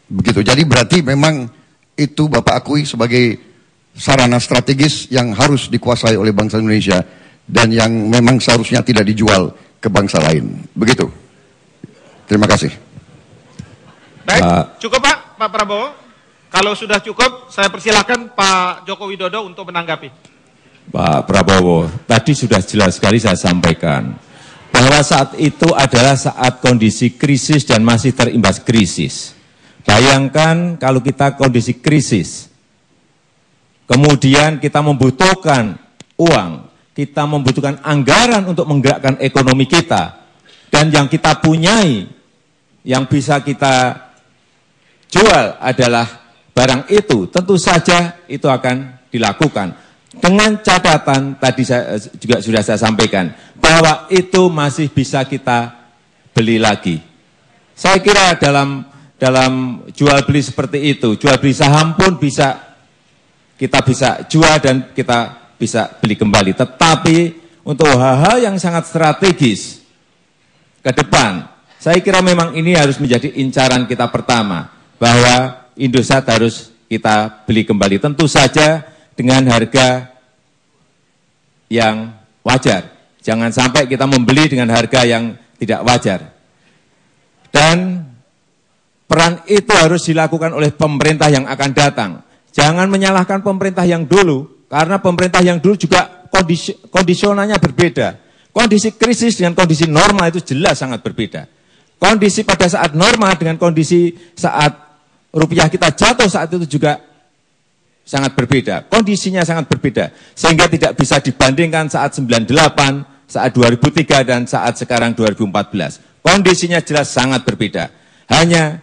Begitu. Jadi berarti memang itu Bapak akui sebagai sarana strategis yang harus dikuasai oleh bangsa Indonesia dan yang memang seharusnya tidak dijual ke bangsa lain. Begitu. Terima kasih. Baik, cukup Pak Prabowo. Kalau sudah cukup, saya persilakan Pak Joko Widodo untuk menanggapi. Pak Prabowo, tadi sudah jelas sekali saya sampaikan bahwa saat itu adalah saat kondisi krisis dan masih terimbas krisis. Bayangkan kalau kita kondisi krisis, kemudian kita membutuhkan uang, kita membutuhkan anggaran untuk menggerakkan ekonomi kita, dan yang kita punyai, yang bisa kita jual adalah barang itu, tentu saja itu akan dilakukan. Dengan catatan, tadi juga sudah saya sampaikan, bahwa itu masih bisa kita beli lagi. Saya kira dalam jual beli seperti itu, jual beli saham pun kita bisa jual dan kita bisa beli kembali. Tetapi untuk hal-hal yang sangat strategis ke depan, saya kira memang ini harus menjadi incaran kita pertama, bahwa Indosat harus kita beli kembali. Tentu saja dengan harga yang wajar. Jangan sampai kita membeli dengan harga yang tidak wajar. Dan peran itu harus dilakukan oleh pemerintah yang akan datang. Jangan menyalahkan pemerintah yang dulu, karena pemerintah yang dulu juga kondisionalnya berbeda. Kondisi krisis dengan kondisi normal itu jelas sangat berbeda. Kondisi pada saat normal dengan kondisi saat rupiah kita jatuh saat itu juga sangat berbeda. Kondisinya sangat berbeda. Sehingga tidak bisa dibandingkan saat 98, saat 2003, dan saat sekarang 2014. Kondisinya jelas sangat berbeda. Hanya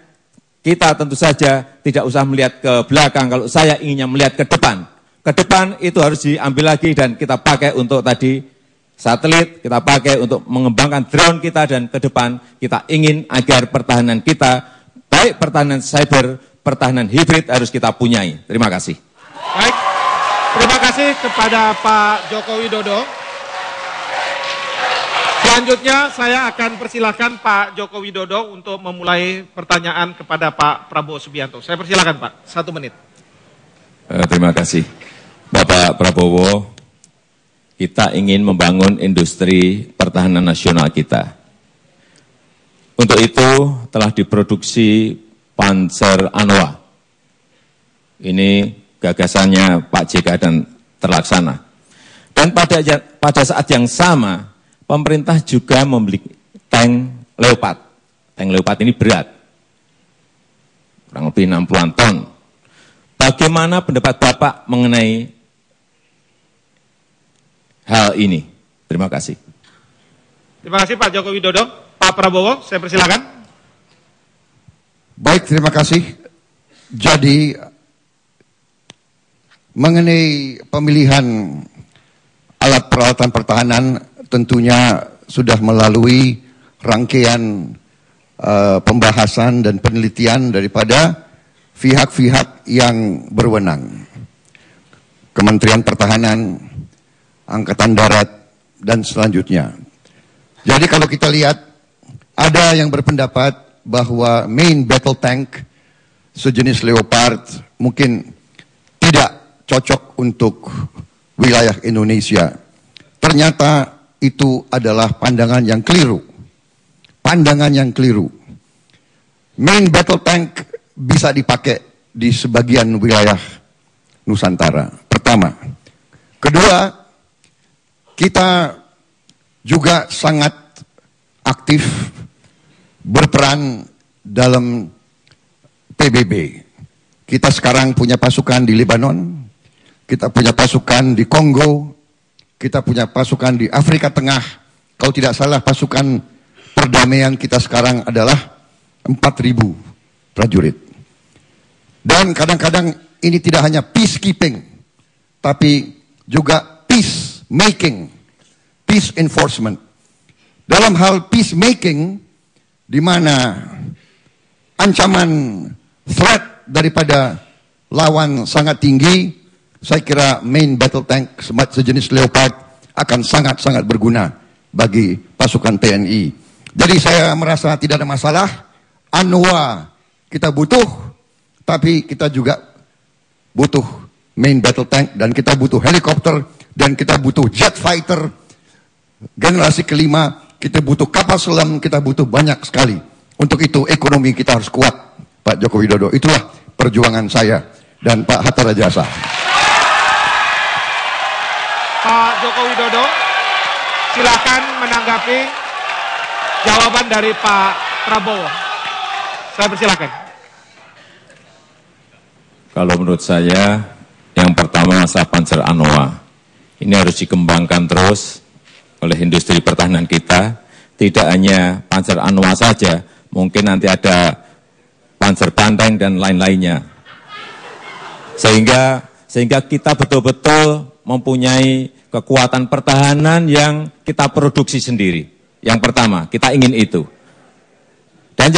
kita tentu saja tidak usah melihat ke belakang. Kalau saya inginnya melihat ke depan. Ke depan itu harus diambil lagi dan kita pakai untuk tadi satelit, kita pakai untuk mengembangkan drone kita, dan ke depan kita ingin agar pertahanan kita, baik pertahanan cyber, pertahanan hibrid harus kita punyai. Terima kasih. Baik, terima kasih kepada Pak Joko Widodo. Selanjutnya saya akan persilakan Pak Joko Widodo untuk memulai pertanyaan kepada Pak Prabowo Subianto. Saya persilakan Pak, 1 menit. Terima kasih. Bapak Prabowo, kita ingin membangun industri pertahanan nasional kita. Untuk itu telah diproduksi Panzer Anoa. Ini gagasannya Pak JK dan terlaksana. Dan pada saat yang sama, pemerintah juga membeli tank Leopard. Tank Leopard ini berat, kurang lebih 60-an ton. Bagaimana pendapat Bapak mengenai hal ini? Terima kasih. Terima kasih Pak Joko Widodo. Pak Prabowo, saya persilakan. Baik, terima kasih. Jadi mengenai pemilihan alat peralatan pertahanan tentunya sudah melalui rangkaian pembahasan dan penelitian daripada pihak-pihak yang berwenang. Kementerian Pertahanan, Angkatan Darat, dan selanjutnya. Jadi kalau kita lihat, ada yang berpendapat bahwa main battle tank sejenis Leopard mungkin tidak cocok untuk wilayah Indonesia. Ternyata itu adalah pandangan yang keliru. Pandangan yang keliru. Main battle tank bisa dipakai di sebagian wilayah Nusantara. Pertama. Kedua, kita juga sangat aktif berperan dalam PBB. Kita sekarang punya pasukan di Lebanon, kita punya pasukan di Kongo, kita punya pasukan di Afrika Tengah. Kalau tidak salah pasukan perdamaian kita sekarang adalah 4.000 prajurit. Dan kadang-kadang ini tidak hanya peacekeeping, tapi juga peacemaking, peace enforcement. Dalam hal peacemaking, di mana ancaman threat daripada lawan sangat tinggi, saya kira main battle tank sejenis Leopard akan sangat-sangat berguna bagi pasukan TNI. Jadi saya merasa tidak ada masalah. ANWA kita butuh, tapi kita juga butuh main battle tank, dan kita butuh helikopter, dan kita butuh jet fighter generasi kelima, kita butuh kapal selam, kita butuh banyak sekali. Untuk itu ekonomi kita harus kuat, Pak Joko Widodo. Itulah perjuangan saya dan Pak Hatta Rajasa. Pak Joko Widodo, silakan menanggapi jawaban dari Pak Prabowo. Saya persilakan. Kalau menurut saya, yang pertama masalah Panzer ANWA. Ini harus dikembangkan terus oleh industri pertahanan kita. Tidak hanya Panzer ANWA saja, mungkin nanti ada Panzer Banteng dan lain-lainnya. Sehingga kita betul-betul mempunyai kekuatan pertahanan yang kita produksi sendiri. Yang pertama, kita ingin itu. Dan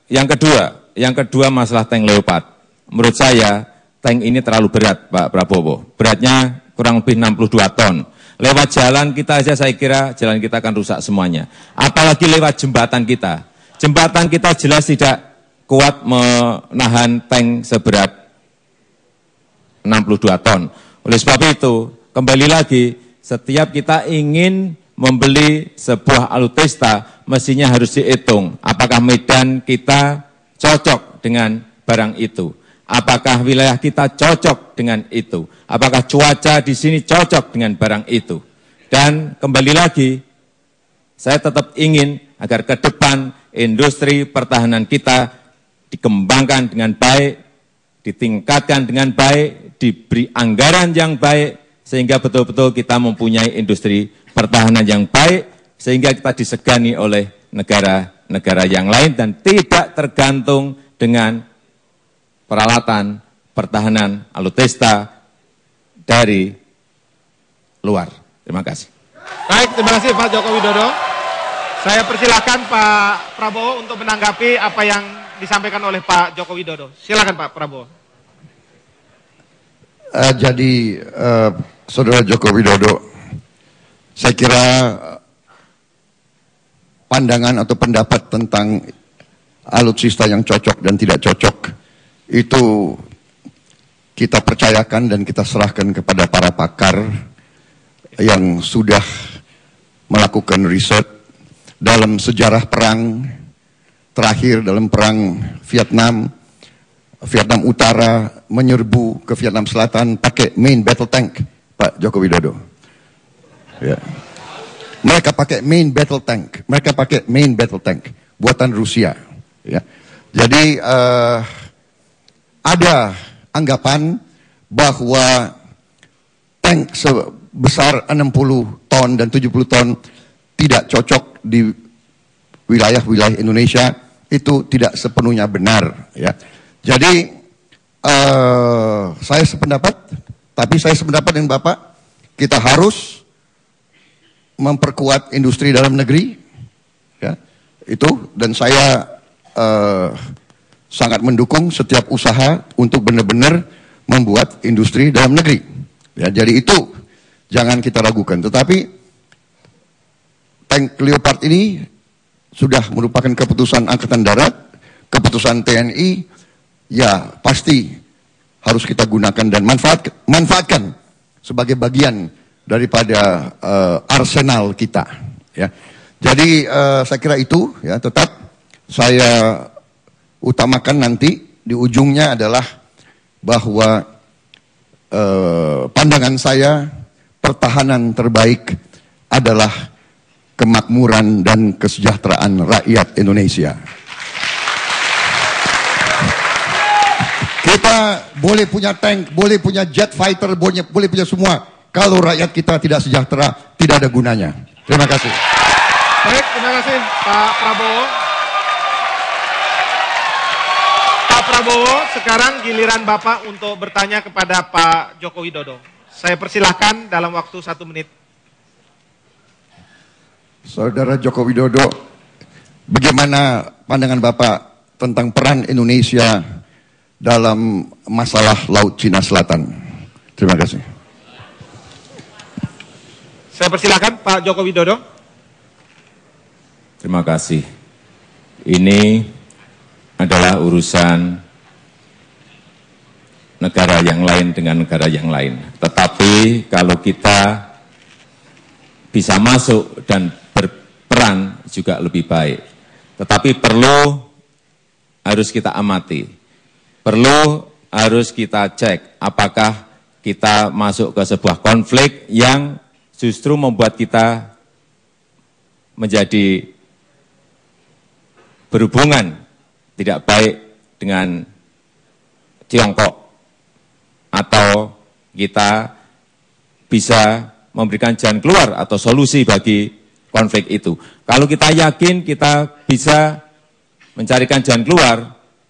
yang kedua masalah tank Leopard. Menurut saya, tank ini terlalu berat, Pak Prabowo. Beratnya kurang lebih 62 ton. Lewat jalan kita aja, saya kira jalan kita akan rusak semuanya. Apalagi lewat jembatan kita. Jembatan kita jelas tidak kuat menahan tank seberat 62 ton. Oleh sebab itu, kembali lagi, setiap kita ingin membeli sebuah alutista, mestinya harus dihitung apakah medan kita cocok dengan barang itu. Apakah wilayah kita cocok dengan itu? Apakah cuaca di sini cocok dengan barang itu? Dan kembali lagi, saya tetap ingin agar ke depan industri pertahanan kita dikembangkan dengan baik, ditingkatkan dengan baik, diberi anggaran yang baik, sehingga betul-betul kita mempunyai industri pertahanan yang baik, sehingga kita disegani oleh negara-negara yang lain dan tidak tergantung dengan peralatan pertahanan alutista dari luar. Terima kasih. Baik, terima kasih Pak Joko Widodo. Saya persilakan Pak Prabowo untuk menanggapi apa yang disampaikan oleh Pak Joko Widodo. Silakan Pak Prabowo. Saudara Joko Widodo, saya kira pandangan atau pendapat tentang alutsista yang cocok dan tidak cocok itu kita percayakan dan kita serahkan kepada para pakar yang sudah melakukan riset dalam sejarah perang terakhir, dalam perang Vietnam Utara menyerbu ke Vietnam Selatan pakai main battle tank, Pak Joko Widodo. Ya. Mereka pakai main battle tank buatan Rusia. Ya. Jadi ada anggapan bahwa tank sebesar 60 ton dan 70 ton tidak cocok di wilayah-wilayah Indonesia. Itu tidak sepenuhnya benar. Ya. Jadi saya sependapat, tapi saya sependapat dengan Bapak, kita harus memperkuat industri dalam negeri, ya. Itu, dan saya sangat mendukung setiap usaha untuk benar-benar membuat industri dalam negeri. Ya, jadi itu jangan kita ragukan. Tetapi tank Leopard ini sudah merupakan keputusan Angkatan Darat, keputusan TNI, ya pasti harus kita gunakan dan manfaatkan sebagai bagian daripada arsenal kita. Ya. Jadi saya kira itu, ya, tetap saya utamakan nanti di ujungnya adalah bahwa pandangan saya pertahanan terbaik adalah kemakmuran dan kesejahteraan rakyat Indonesia. Kita boleh punya tank, boleh punya jet fighter, boleh punya semua. Kalau rakyat kita tidak sejahtera, tidak ada gunanya. Terima kasih. Baik, terima kasih Pak Prabowo. Pak Prabowo, sekarang giliran Bapak untuk bertanya kepada Pak Joko Widodo. Saya persilahkan dalam waktu 1 menit. Saudara Joko Widodo, bagaimana pandangan Bapak tentang peran Indonesia dalam masalah Laut Cina Selatan? Terima kasih. Saya persilahkan Pak Joko Widodo. Terima kasih. Ini adalah urusan negara yang lain dengan negara yang lain. Tetapi kalau kita bisa masuk dan berperan juga lebih baik. Tetapi harus kita amati. Harus kita cek apakah kita masuk ke sebuah konflik yang justru membuat kita menjadi berhubungan tidak baik dengan Tiongkok, atau kita bisa memberikan jalan keluar atau solusi bagi konflik itu. Kalau kita yakin kita bisa mencarikan jalan keluar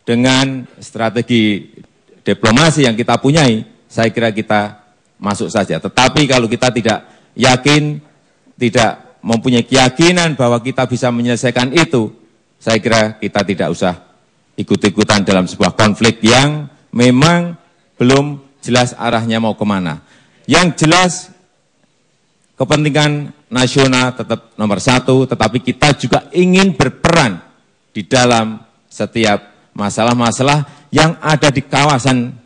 dengan strategi diplomasi yang kita punyai, saya kira kita masuk saja. Tetapi kalau kita tidak yakin, tidak mempunyai keyakinan bahwa kita bisa menyelesaikan itu, saya kira kita tidak usah ikut-ikutan dalam sebuah konflik yang memang belum jelas arahnya mau kemana. Yang jelas kepentingan nasional tetap nomor 1, tetapi kita juga ingin berperan di dalam setiap masalah-masalah yang ada di kawasan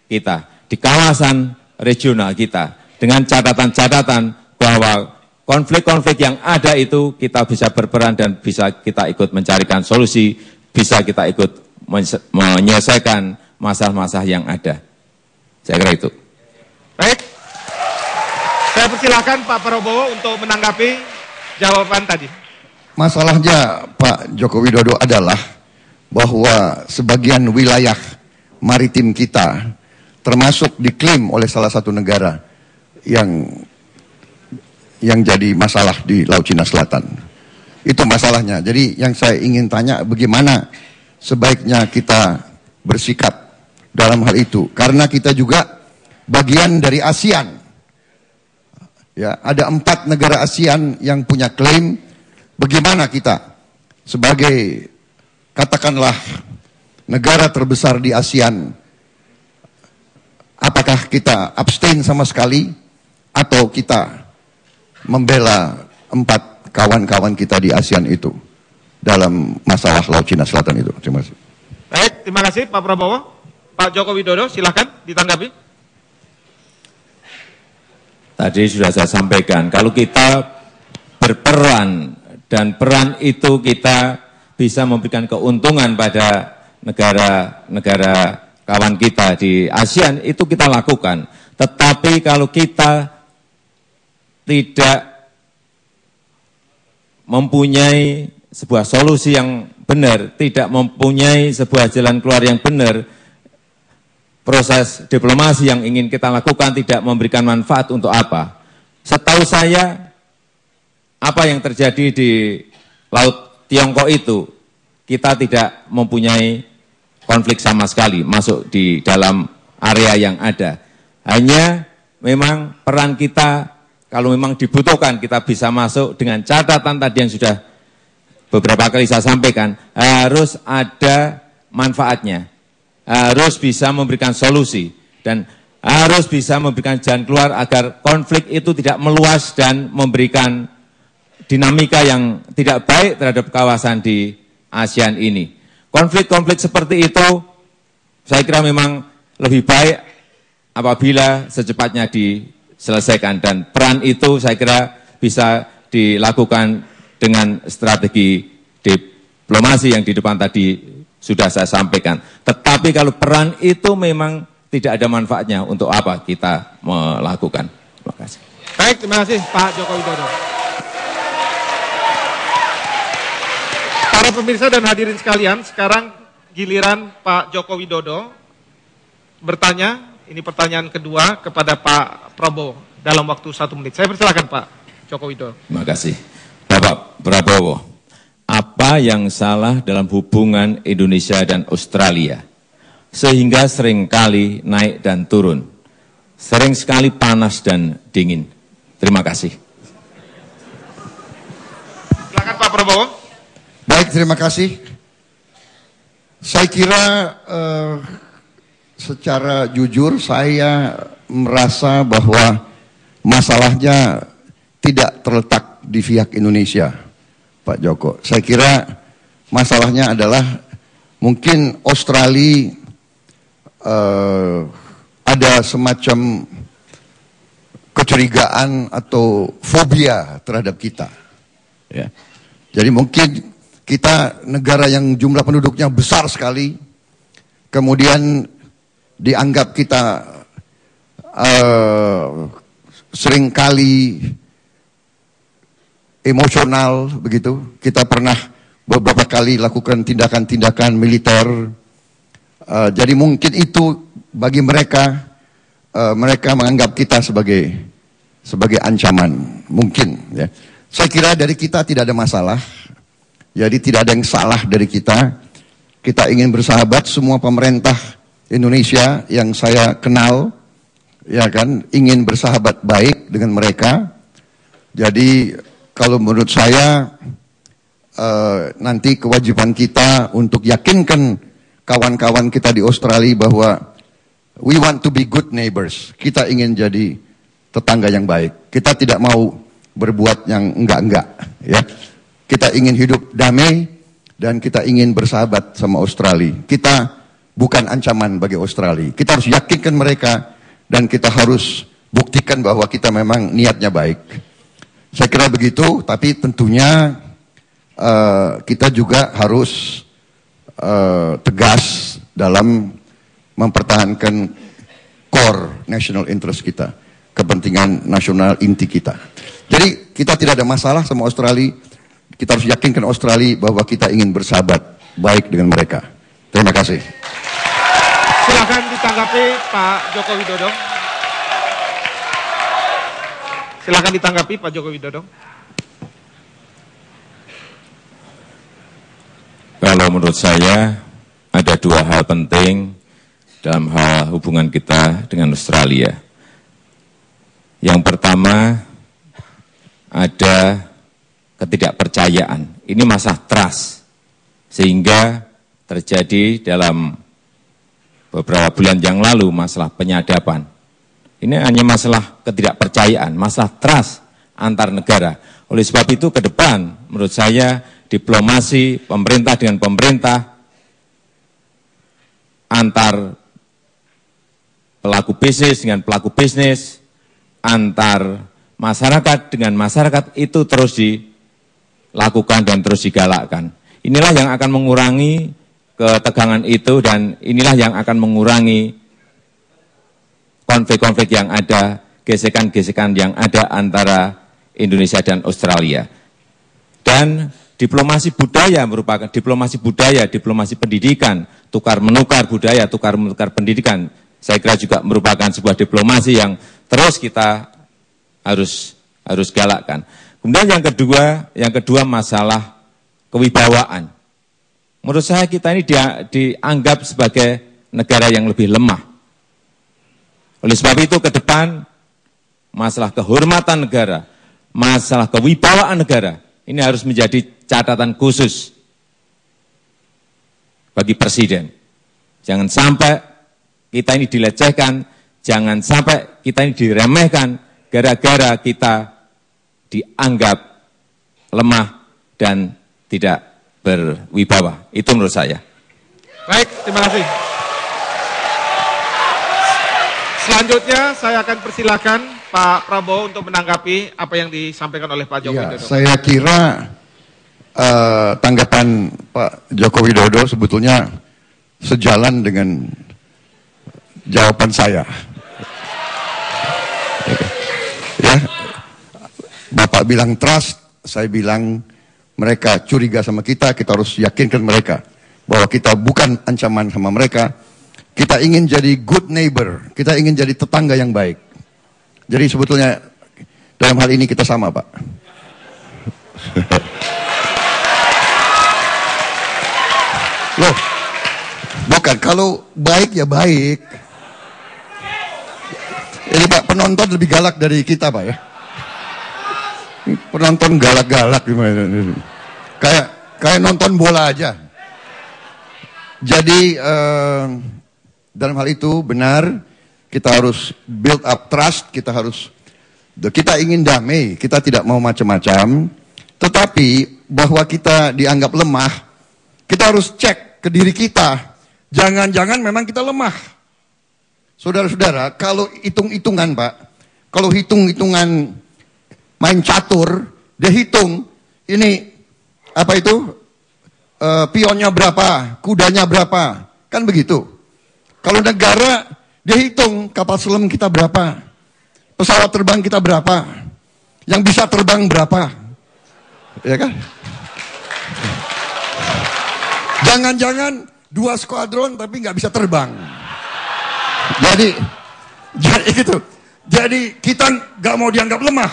kita, di kawasan regional kita, dengan catatan-catatan bahwa konflik-konflik yang ada itu kita bisa berperan dan bisa kita ikut mencarikan solusi, bisa kita ikut menyelesaikan masalah-masalah yang ada. Saya kira itu. Baik. Saya persilakan Pak Prabowo untuk menanggapi jawaban tadi. Masalahnya Pak Joko Widodo adalah bahwa sebagian wilayah maritim kita termasuk diklaim oleh salah satu negara yang jadi masalah di Laut Cina Selatan. Itu masalahnya. Jadi yang saya ingin tanya, bagaimana sebaiknya kita bersikap dalam hal itu? Karena kita juga bagian dari ASEAN. Ya, ada 4 negara ASEAN yang punya klaim. Bagaimana kita sebagai, katakanlah, negara terbesar di ASEAN, apakah kita abstain sama sekali atau kita membela 4 kawan-kawan kita di ASEAN itu dalam masalah Laut Cina Selatan itu? Terima kasih. Baik, terima kasih Pak Prabowo. Pak Joko Widodo, silakan ditanggapi. Tadi sudah saya sampaikan, kalau kita berperan dan peran itu kita bisa memberikan keuntungan pada negara-negara kawan kita di ASEAN, itu kita lakukan. Tetapi kalau kita tidak mempunyai sebuah solusi yang benar, tidak mempunyai sebuah jalan keluar yang benar, proses diplomasi yang ingin kita lakukan tidak memberikan manfaat untuk apa? Setahu saya, apa yang terjadi di Laut Tiongkok itu, kita tidak mempunyai konflik sama sekali masuk di dalam area yang ada. Hanya memang peran kita, kalau memang dibutuhkan, kita bisa masuk dengan catatan tadi yang sudah beberapa kali saya sampaikan, harus ada manfaatnya, harus bisa memberikan solusi, dan harus bisa memberikan jalan keluar agar konflik itu tidak meluas dan memberikan dinamika yang tidak baik terhadap kawasan di ASEAN ini. Konflik-konflik seperti itu saya kira memang lebih baik apabila secepatnya diselesaikan, dan peran itu saya kira bisa dilakukan dengan strategi diplomasi yang di depan tadi sudah saya sampaikan. Tetapi kalau peran itu memang tidak ada manfaatnya, untuk apa kita melakukan? Terima kasih. Baik, terima kasih Pak Joko Widodo. Para pemirsa dan hadirin sekalian, sekarang giliran Pak Joko Widodo bertanya. Ini pertanyaan kedua kepada Pak Prabowo dalam waktu 1 menit. Saya persilakan Pak Joko Widodo. Terima kasih. Bapak Prabowo, apa yang salah dalam hubungan Indonesia dan Australia sehingga seringkali naik dan turun, sering sekali panas dan dingin? Terima kasih. Silakan Pak Prabowo. Baik, terima kasih. Saya kira secara jujur saya merasa bahwa masalahnya tidak terletak di pihak Indonesia, Pak Joko. Saya kira masalahnya adalah mungkin Australia ada semacam kecurigaan atau fobia terhadap kita. Ya. Jadi mungkin kita negara yang jumlah penduduknya besar sekali, kemudian dianggap kita seringkali emosional begitu. Kita pernah beberapa kali lakukan tindakan-tindakan militer. Jadi mungkin itu bagi mereka, mereka menganggap kita sebagai ancaman, mungkin. Ya. Saya kira dari kita tidak ada masalah. Jadi tidak ada yang salah dari kita. Kita ingin bersahabat, semua pemerintah Indonesia yang saya kenal, ya kan, ingin bersahabat baik dengan mereka. Jadi kalau menurut saya nanti kewajiban kita untuk yakinkan kawan-kawan kita di Australia bahwa we want to be good neighbors. Kita ingin jadi tetangga yang baik. Kita tidak mau berbuat yang enggak-enggak, ya. Kita ingin hidup damai dan kita ingin bersahabat sama Australia. Kita bukan ancaman bagi Australia. Kita harus yakinkan mereka dan kita harus buktikan bahwa kita memang niatnya baik. Saya kira begitu, tapi tentunya kita juga harus tegas dalam mempertahankan core national interest kita, kepentingan nasional inti kita. Jadi kita tidak ada masalah sama Australia. Kita harus yakinkan Australia bahwa kita ingin bersahabat baik dengan mereka. Terima kasih. Silakan ditanggapi Pak Joko Widodo. Silakan ditanggapi Pak Joko Widodo. Kalau menurut saya ada 2 hal penting dalam hal hubungan kita dengan Australia. Yang pertama ada ketidakpercayaan. Ini masalah trust. Sehingga terjadi dalam beberapa bulan yang lalu masalah penyadapan. Ini hanya masalah ketidakpercayaan, masalah trust antar negara. Oleh sebab itu ke depan menurut saya diplomasi pemerintah dengan pemerintah, antar pelaku bisnis dengan pelaku bisnis, antar masyarakat dengan masyarakat itu terus dilakukan dan terus digalakkan. Inilah yang akan mengurangi ketegangan itu dan inilah yang akan mengurangi konflik-konflik yang ada, gesekan-gesekan yang ada antara Indonesia dan Australia. Dan diplomasi budaya merupakan diplomasi budaya, diplomasi pendidikan, tukar-menukar budaya, tukar-menukar pendidikan. Saya kira juga merupakan sebuah diplomasi yang terus kita harus galakkan. Kemudian yang kedua masalah kewibawaan. Menurut saya kita ini dianggap sebagai negara yang lebih lemah. Oleh sebab itu ke depan masalah kehormatan negara, masalah kewibawaan negara ini harus menjadi catatan khusus bagi Presiden. Jangan sampai kita ini dilecehkan, jangan sampai kita ini diremehkan gara-gara kita dianggap lemah dan tidak berwibawa. Itu menurut saya. Baik, terima kasih. Selanjutnya saya akan persilakan Pak Prabowo untuk menanggapi apa yang disampaikan oleh Pak Joko Widodo. Saya kira tanggapan Pak Joko Widodo sebetulnya sejalan dengan jawaban saya. Ya, Bapak bilang trust, saya bilang mereka curiga sama kita harus yakinkan mereka bahwa kita bukan ancaman sama mereka. Kita ingin jadi good neighbor, kita ingin jadi tetangga yang baik. Jadi sebetulnya dalam hal ini kita sama, Pak. Loh, bukan, kalau baik ya baik. Ini Pak, penonton lebih galak dari kita, Pak ya. Penonton galak-galak gimana? Kayak nonton bola aja. Jadi dalam hal itu benar, kita harus build up trust, kita ingin damai, kita tidak mau macam-macam. Tetapi bahwa kita dianggap lemah, kita harus cek ke diri kita. Jangan-jangan memang kita lemah. Saudara-saudara, kalau hitung-hitungan Pak, kalau hitung-hitungan main catur, dia hitung ini apa itu pionnya berapa, kudanya berapa, kan begitu. Kalau negara, dia hitung kapal selam kita berapa, pesawat terbang kita berapa, yang bisa terbang berapa, ya kan? Jangan-jangan 2 skuadron tapi nggak bisa terbang. Jadi gitu. Jadi kita nggak mau dianggap lemah.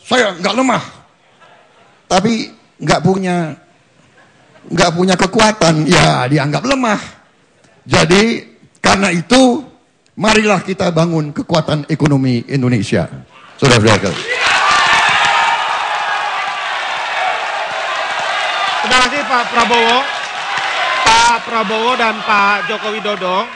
Saya nggak lemah, tapi nggak punya kekuatan, ya dianggap lemah. Jadi karena itu marilah kita bangun kekuatan ekonomi Indonesia. Saudara-saudara. Terima kasih Pak Prabowo. Pak Prabowo dan Pak Joko Widodo.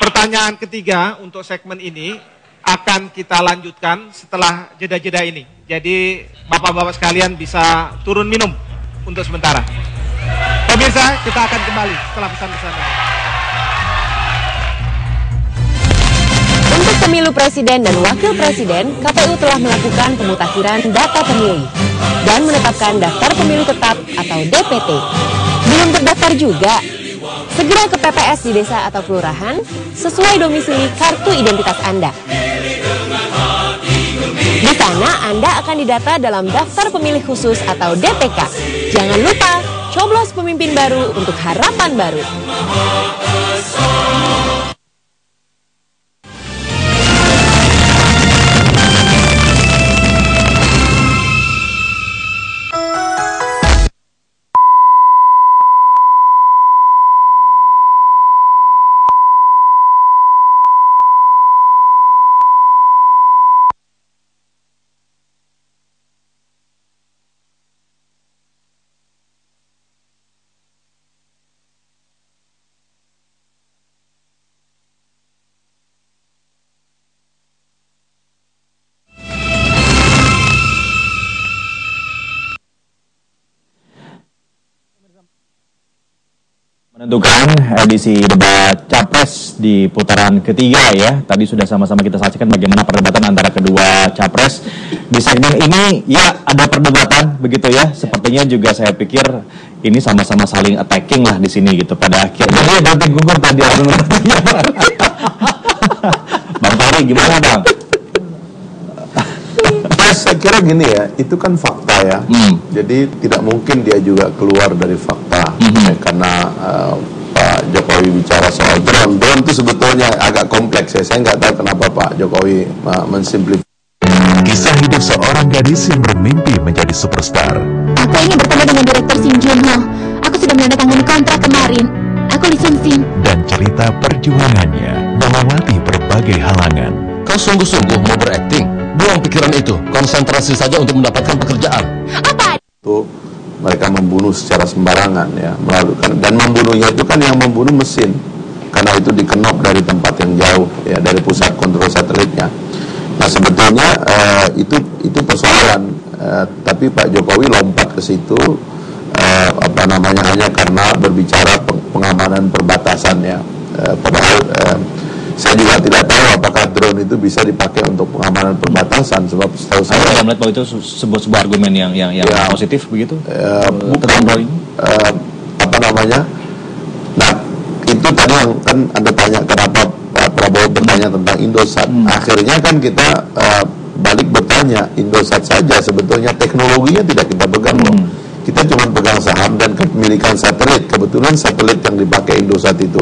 Pertanyaan ketiga untuk segmen ini akan kita lanjutkan setelah jeda-jeda ini. Jadi Bapak-bapak sekalian bisa turun minum untuk sementara. Pemirsa, kita akan kembali setelah pesan-pesan ini. Untuk pemilu presiden dan wakil presiden, KPU telah melakukan pemutakhiran data pemilih dan menetapkan daftar pemilih tetap atau DPT. Belum terdaftar juga? Segera ke PPS di desa atau kelurahan sesuai domisili kartu identitas Anda. Di sana Anda akan didata dalam daftar pemilih khusus atau DPK. Jangan lupa, coblos pemimpin baru untuk harapan baru. Menentukan edisi debat Capres di putaran ketiga ya. Tadi sudah sama-sama kita saksikan bagaimana perdebatan antara kedua Capres. Di segmen ini ya ada perdebatan begitu ya. Sepertinya juga saya pikir ini sama-sama saling attacking lah di sini gitu pada akhirnya. Jadi berarti gugur tadi Bang Fahri gimana Bang? Saya kira gini ya, itu kan fakta ya. Jadi tidak mungkin dia juga keluar dari fakta. Karena Pak Jokowi bicara soal drone. Drone itu sebetulnya agak kompleks ya. Saya nggak tahu kenapa Pak Jokowi mensimplifikasi. Kisah hidup seorang gadis yang bermimpi menjadi superstar. Aku ingin bertemu dengan Direktur Shin Joon-ho. Aku sudah menandatangani kontrak kemarin. Aku Lee Sung-sin. Dan cerita perjuangannya melewati berbagai halangan. Kau sungguh-sungguh mau berakting? Buang pikiran itu, konsentrasi saja untuk mendapatkan pekerjaan. Apa? Untuk mereka membunuh secara sembarangan ya, melalui dan membunuhnya itu kan yang membunuh mesin, karena itu dikenop dari tempat yang jauh ya, dari pusat kontrol satelitnya. Nah sebetulnya itu persoalan, tapi Pak Jokowi lompat ke situ hanya karena berbicara pengamanan perbatasan ya, padahal saya juga tidak tahu apakah drone itu bisa dipakai untuk pengamanan perbatasan, sebab setahu saya Anda melihat bahwa itu sebuah argumen yang positif begitu? Bukan Nah itu tadi yang kan Anda tanya kenapa Pak Prabowo bertanya tentang Indosat. Akhirnya kan kita balik bertanya, Indosat saja sebetulnya teknologinya tidak kita pegang loh. Kita cuma pegang saham dan kepemilikan satelit. Kebetulan satelit yang dipakai Indosat itu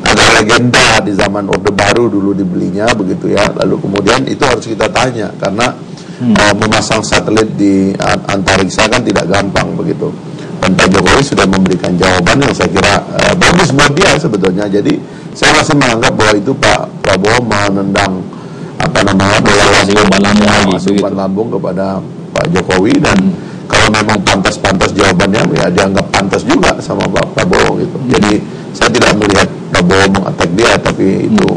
ada legenda di zaman Orde Baru dulu dibelinya begitu ya. Lalu kemudian itu harus kita tanya karena memasang satelit di antariksa kan tidak gampang begitu. Dan Pak Jokowi sudah memberikan jawaban yang saya kira bagus buat dia sebetulnya. Jadi saya masih menganggap bahwa itu Pak Prabowo menendang umpan lambung kepada Pak Jokowi, dan kalau memang pantas-pantas jawabannya ya dianggap pantas juga sama Pak Prabowo gitu. Jadi saya tidak melihat Prabowo mengatak dia, tapi itu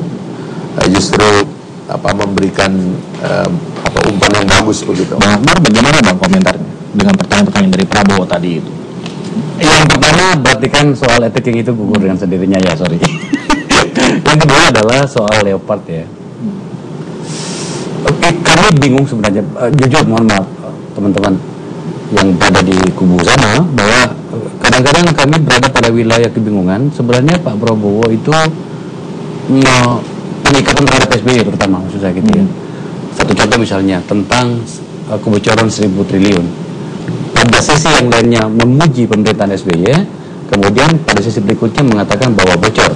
justru memberikan umpan yang bagus begitu. Bang Akbar, bagaimana Bang komentarnya dengan pertanyaan-pertanyaan dari Prabowo tadi itu? Yang pertama berarti kan soal etik yang itu gugur dengan sendirinya ya, sorry. Yang kedua adalah soal Leopard ya. Oke, kami bingung sebenarnya, jujur mohon maaf teman-teman yang berada di kubu sana, bahwa kadang-kadang kami berada pada wilayah kebingungan. Sebenarnya Pak Prabowo itu pengikatan terhadap SBY terutama, maksud saya gitu ya. Satu contoh misalnya tentang kebocoran 1.000 triliun. Pada sisi yang lainnya memuji pemerintahan SBY, kemudian pada sisi berikutnya mengatakan bahwa bocor,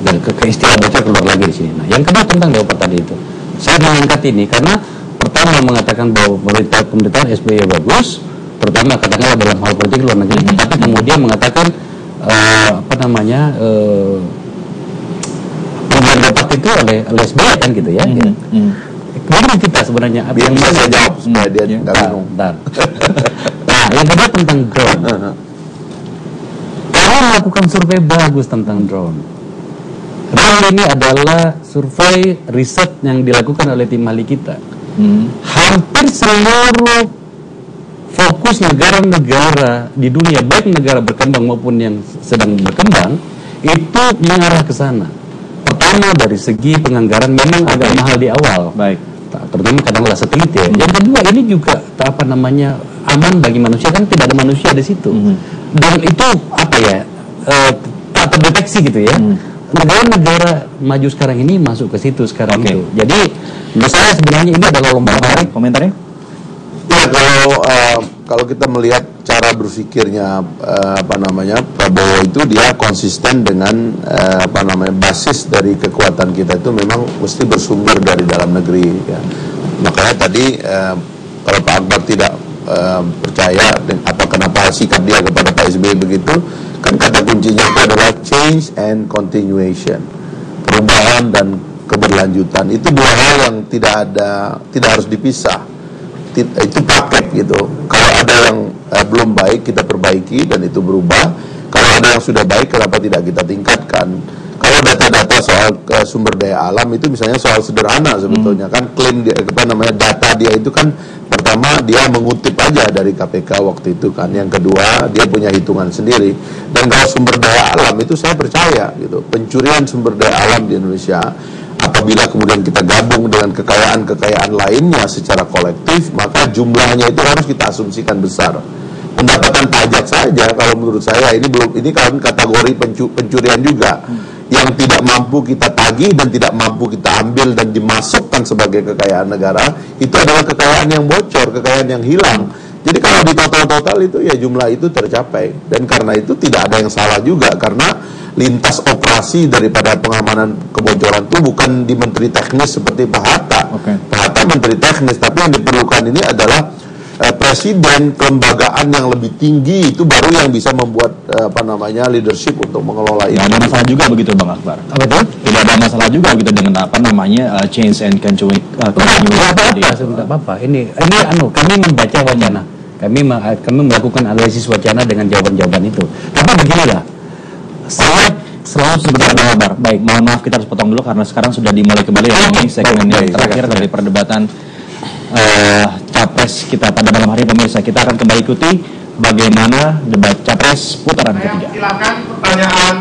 dan ke istilah bocor keluar lagi di sini. Nah, yang kedua tentang Leopard tadi itu, saya mengangkat ini karena pertama mengatakan bahwa pemerintahan SBY bagus, terutama katakanlah dalam hal politik luar negeri, tapi kemudian mengatakan pemberian Leopard itu oleh SBY kan gitu ya. Bagaimana kita sebenarnya? Biar bisa saya jawab supaya dia nggak bingung. Nah, yang kedua tentang drone. Kami melakukan survei bagus tentang drone. Drone ini adalah survei riset yang dilakukan oleh tim ahli kita. Hampir seluruh fokus negara-negara di dunia, baik negara berkembang maupun yang sedang berkembang, itu mengarah ke sana. Pertama dari segi penganggaran memang agak mahal di awal. Baik. Terutama kadang-kadang satelit ya. Yang kedua ini juga aman bagi manusia, kan tidak ada manusia di situ. Dan itu tak terdeteksi gitu ya. Negara-negara maju sekarang ini masuk ke situ sekarang itu. Jadi menurut saya sebenarnya ini adalah lompatan. Komentarnya? Ya kalau kita melihat cara berpikirnya Prabowo itu, dia konsisten dengan basis dari kekuatan kita itu memang mesti bersumber dari dalam negeri ya. Makanya tadi kalau Pak Akbar tidak percaya kenapa sikap dia kepada Pak SBY begitu, kan kata kuncinya itu adalah change and continuation, perubahan dan keberlanjutan. Itu dua hal yang tidak harus dipisah. Itu paket gitu. Kalau ada yang belum baik kita perbaiki dan itu berubah. Kalau ada yang sudah baik kenapa tidak kita tingkatkan? Kalau data-data soal sumber daya alam itu misalnya soal sederhana sebetulnya kan, klaim dia data dia itu kan, pertama dia mengutip aja dari KPK waktu itu kan, yang kedua dia punya hitungan sendiri. Dan kalau sumber daya alam itu saya percaya gitu, pencurian sumber daya alam di Indonesia apabila kemudian kita gabung dengan kekayaan lainnya secara kolektif, maka jumlahnya itu harus kita asumsikan besar. Pendapatan pajak saja kalau menurut saya ini kan kategori pencurian juga, yang tidak mampu kita tagih dan tidak mampu kita ambil dan dimasukkan sebagai kekayaan negara, itu adalah kekayaan yang bocor, kekayaan yang hilang. Jadi kalau di total itu ya jumlah itu tercapai, dan karena itu tidak ada yang salah juga, karena lintas operasi daripada pengamanan kebocoran itu bukan di Menteri Teknis seperti Pak Hatta. Pak Hatta Menteri Teknis, tapi yang diperlukan ini adalah presiden, kelembagaan yang lebih tinggi itu baru yang bisa membuat leadership untuk mengelola ini. Tidak ada masalah juga begitu Bang Akbar. Tidak ada masalah juga gitu dengan change and continuation. Tidak apa-apa. Ini kami membaca wacana. Kami melakukan analisis wacana dengan jawaban-jawaban itu. Tapi beginilah, saya selalu sebentar. Baik, mohon maaf kita harus potong dulu karena sekarang sudah dimulai kembali ini segmen yang terakhir dari perdebatan capres kita pada malam hari. Pemirsa, kita akan kembali ikuti bagaimana debat capres putaran ketiga. Silakan pertanyaan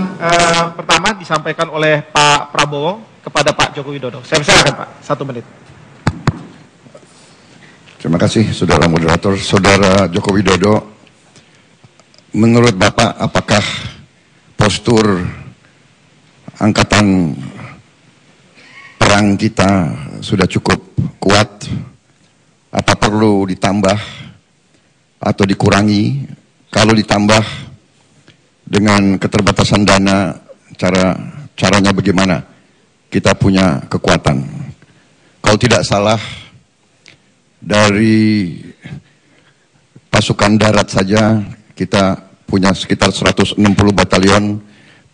pertama disampaikan oleh Pak Prabowo kepada Pak Joko Widodo. Saya silakan Pak, 1 menit. Terima kasih, Saudara Moderator. Saudara Joko Widodo, menurut Bapak apakah postur angkatan perang kita sudah cukup kuat? Apa perlu ditambah atau dikurangi? Kalau ditambah dengan keterbatasan dana, caranya bagaimana? Kita punya kekuatan. Kalau tidak salah, dari pasukan darat saja kita punya sekitar 160 batalion,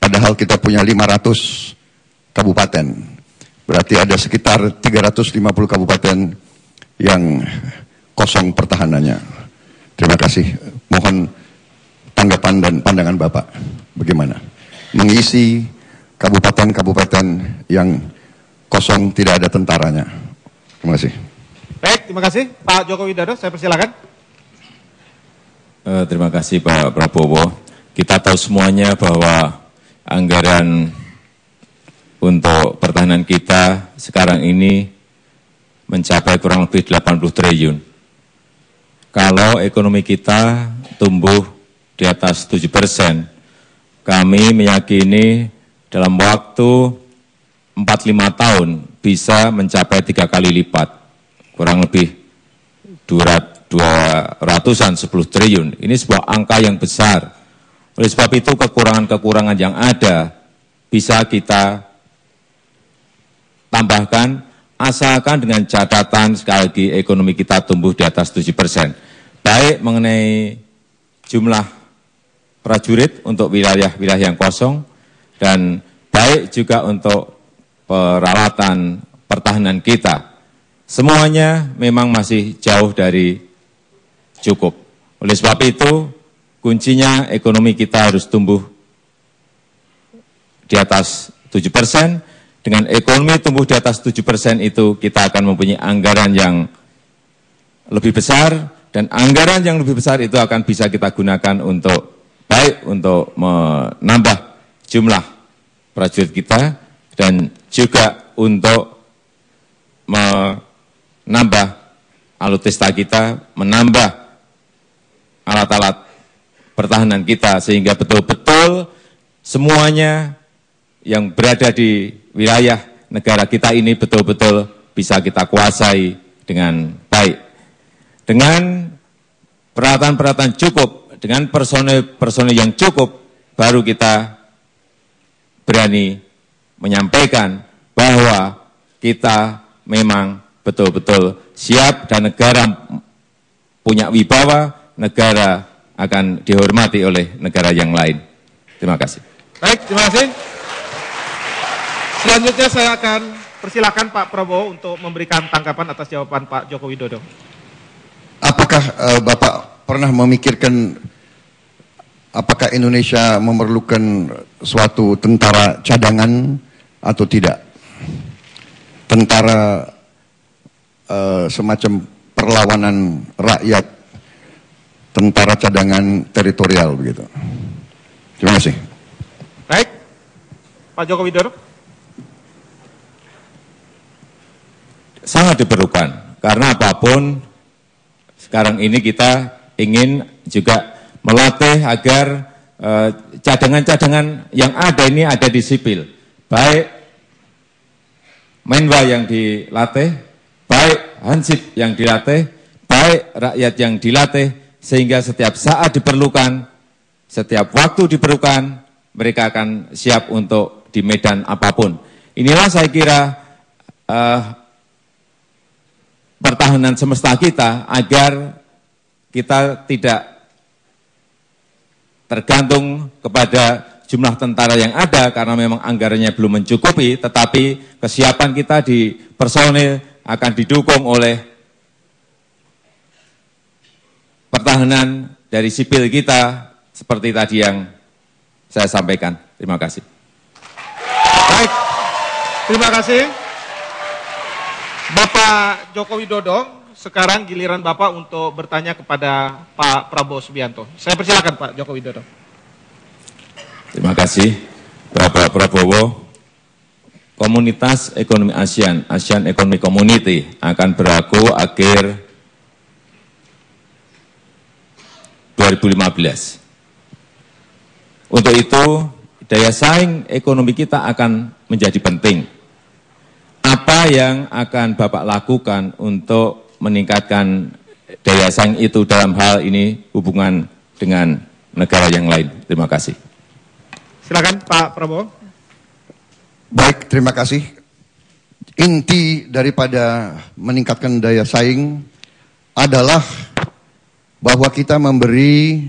padahal kita punya 500 kabupaten. Berarti ada sekitar 350 kabupaten yang kosong pertahanannya. Terima kasih. Mohon tanggapan dan pandangan Bapak bagaimana mengisi kabupaten-kabupaten yang kosong tidak ada tentaranya. Terima kasih. Baik, terima kasih Pak Joko Widodo, saya persilakan. Terima kasih Pak Prabowo. Kita tahu semuanya bahwa anggaran untuk pertahanan kita sekarang ini mencapai kurang lebih 80 triliun. Kalau ekonomi kita tumbuh di atas 7%, kami meyakini dalam waktu 4-5 tahun bisa mencapai 3 kali lipat. Kurang lebih 200-an 10 triliun. Ini sebuah angka yang besar. Oleh sebab itu kekurangan-kekurangan yang ada bisa kita tambahkan asalkan dengan catatan sekali lagi ekonomi kita tumbuh di atas 7%. Baik mengenai jumlah prajurit untuk wilayah-wilayah yang kosong dan baik juga untuk peralatan pertahanan kita. Semuanya memang masih jauh dari cukup. Oleh sebab itu, kuncinya ekonomi kita harus tumbuh di atas 7%. Dengan ekonomi tumbuh di atas 7% itu, kita akan mempunyai anggaran yang lebih besar, dan anggaran yang lebih besar itu akan bisa kita gunakan untuk, baik untuk menambah jumlah prajurit kita, dan juga untuk menambah alutsista kita, menambah alat-alat pertahanan kita, sehingga betul-betul semuanya yang berada di wilayah negara kita ini betul-betul bisa kita kuasai dengan baik. Dengan peralatan-peralatan cukup, dengan personel yang cukup, baru kita berani menyampaikan bahwa kita memang betul-betul siap dan negara punya wibawa, negara akan dihormati oleh negara yang lain. Terima kasih. Baik, terima kasih. Selanjutnya saya akan persilakan Pak Prabowo untuk memberikan tanggapan atas jawaban Pak Joko Widodo. Apakah Bapak pernah memikirkan apakah Indonesia memerlukan suatu tentara cadangan atau tidak? Tentara semacam perlawanan rakyat, tentara cadangan teritorial begitu. Terima kasih. Baik, Pak Joko Widodo. Sangat diperlukan, karena apapun sekarang ini kita ingin juga melatih agar cadangan-cadangan yang ada ini ada di sipil. Baik Menwa yang dilatih, baik Hansip yang dilatih, baik rakyat yang dilatih, sehingga setiap saat diperlukan, setiap waktu diperlukan, mereka akan siap untuk di medan apapun. Inilah saya kira pertahanan semesta kita, agar kita tidak tergantung kepada jumlah tentara yang ada, karena memang anggarannya belum mencukupi, tetapi kesiapan kita di personil akan didukung oleh pertahanan dari sipil kita seperti tadi yang saya sampaikan. Terima kasih. Baik, terima kasih. Bapak Joko Widodo, sekarang giliran Bapak untuk bertanya kepada Pak Prabowo Subianto. Saya persilakan Pak Joko Widodo. Terima kasih Bapak Prabowo. Komunitas Ekonomi ASEAN, ASEAN Economic Community akan berlaku akhir 2015. Untuk itu, daya saing ekonomi kita akan menjadi penting. Apa yang akan Bapak lakukan untuk meningkatkan daya saing itu dalam hal ini hubungan dengan negara yang lain? Terima kasih. Silakan Pak Prabowo. Baik, terima kasih. Inti daripada meningkatkan daya saing adalah bahwa kita memberi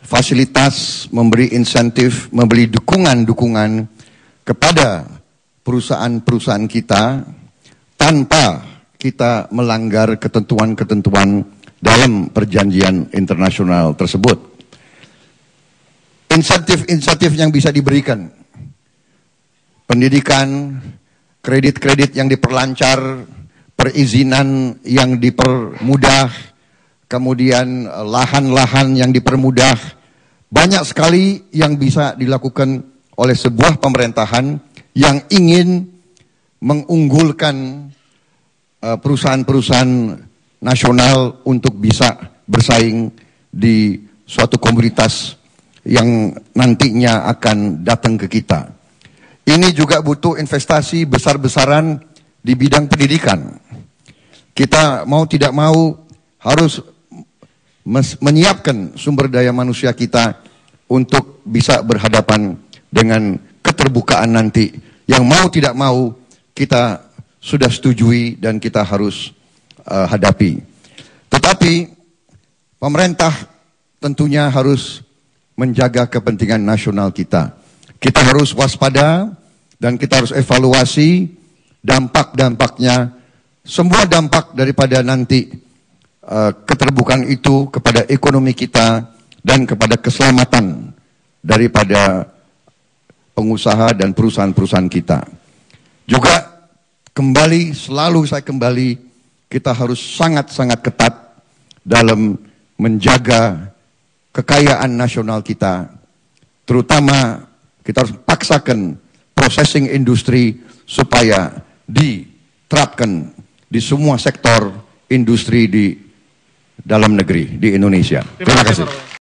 fasilitas, memberi insentif, memberi dukungan-dukungan kepada perusahaan-perusahaan kita tanpa kita melanggar ketentuan-ketentuan dalam perjanjian internasional tersebut. Insentif-insentif yang bisa diberikan, pendidikan, kredit-kredit yang diperlancar, perizinan yang dipermudah, kemudian lahan-lahan yang dipermudah, banyak sekali yang bisa dilakukan oleh sebuah pemerintahan yang ingin mengunggulkan perusahaan-perusahaan nasional untuk bisa bersaing di suatu komunitas yang nantinya akan datang ke kita. Ini juga butuh investasi besar-besaran di bidang pendidikan. Kita mau tidak mau harus menyiapkan sumber daya manusia kita untuk bisa berhadapan dengan keterbukaan nanti yang mau tidak mau kita sudah setujui dan kita harus hadapi. Tetapi pemerintah tentunya harus menjaga kepentingan nasional kita. Kita harus waspada dan kita harus evaluasi dampak-dampaknya, semua dampak daripada nanti keterbukaan itu kepada ekonomi kita dan kepada keselamatan daripada pengusaha dan perusahaan-perusahaan kita. Juga selalu saya kembali, kita harus sangat-sangat ketat dalam menjaga kekayaan nasional kita, terutama kita harus paksakan processing industri supaya diterapkan di semua sektor industri di dalam negeri di Indonesia. Terima kasih.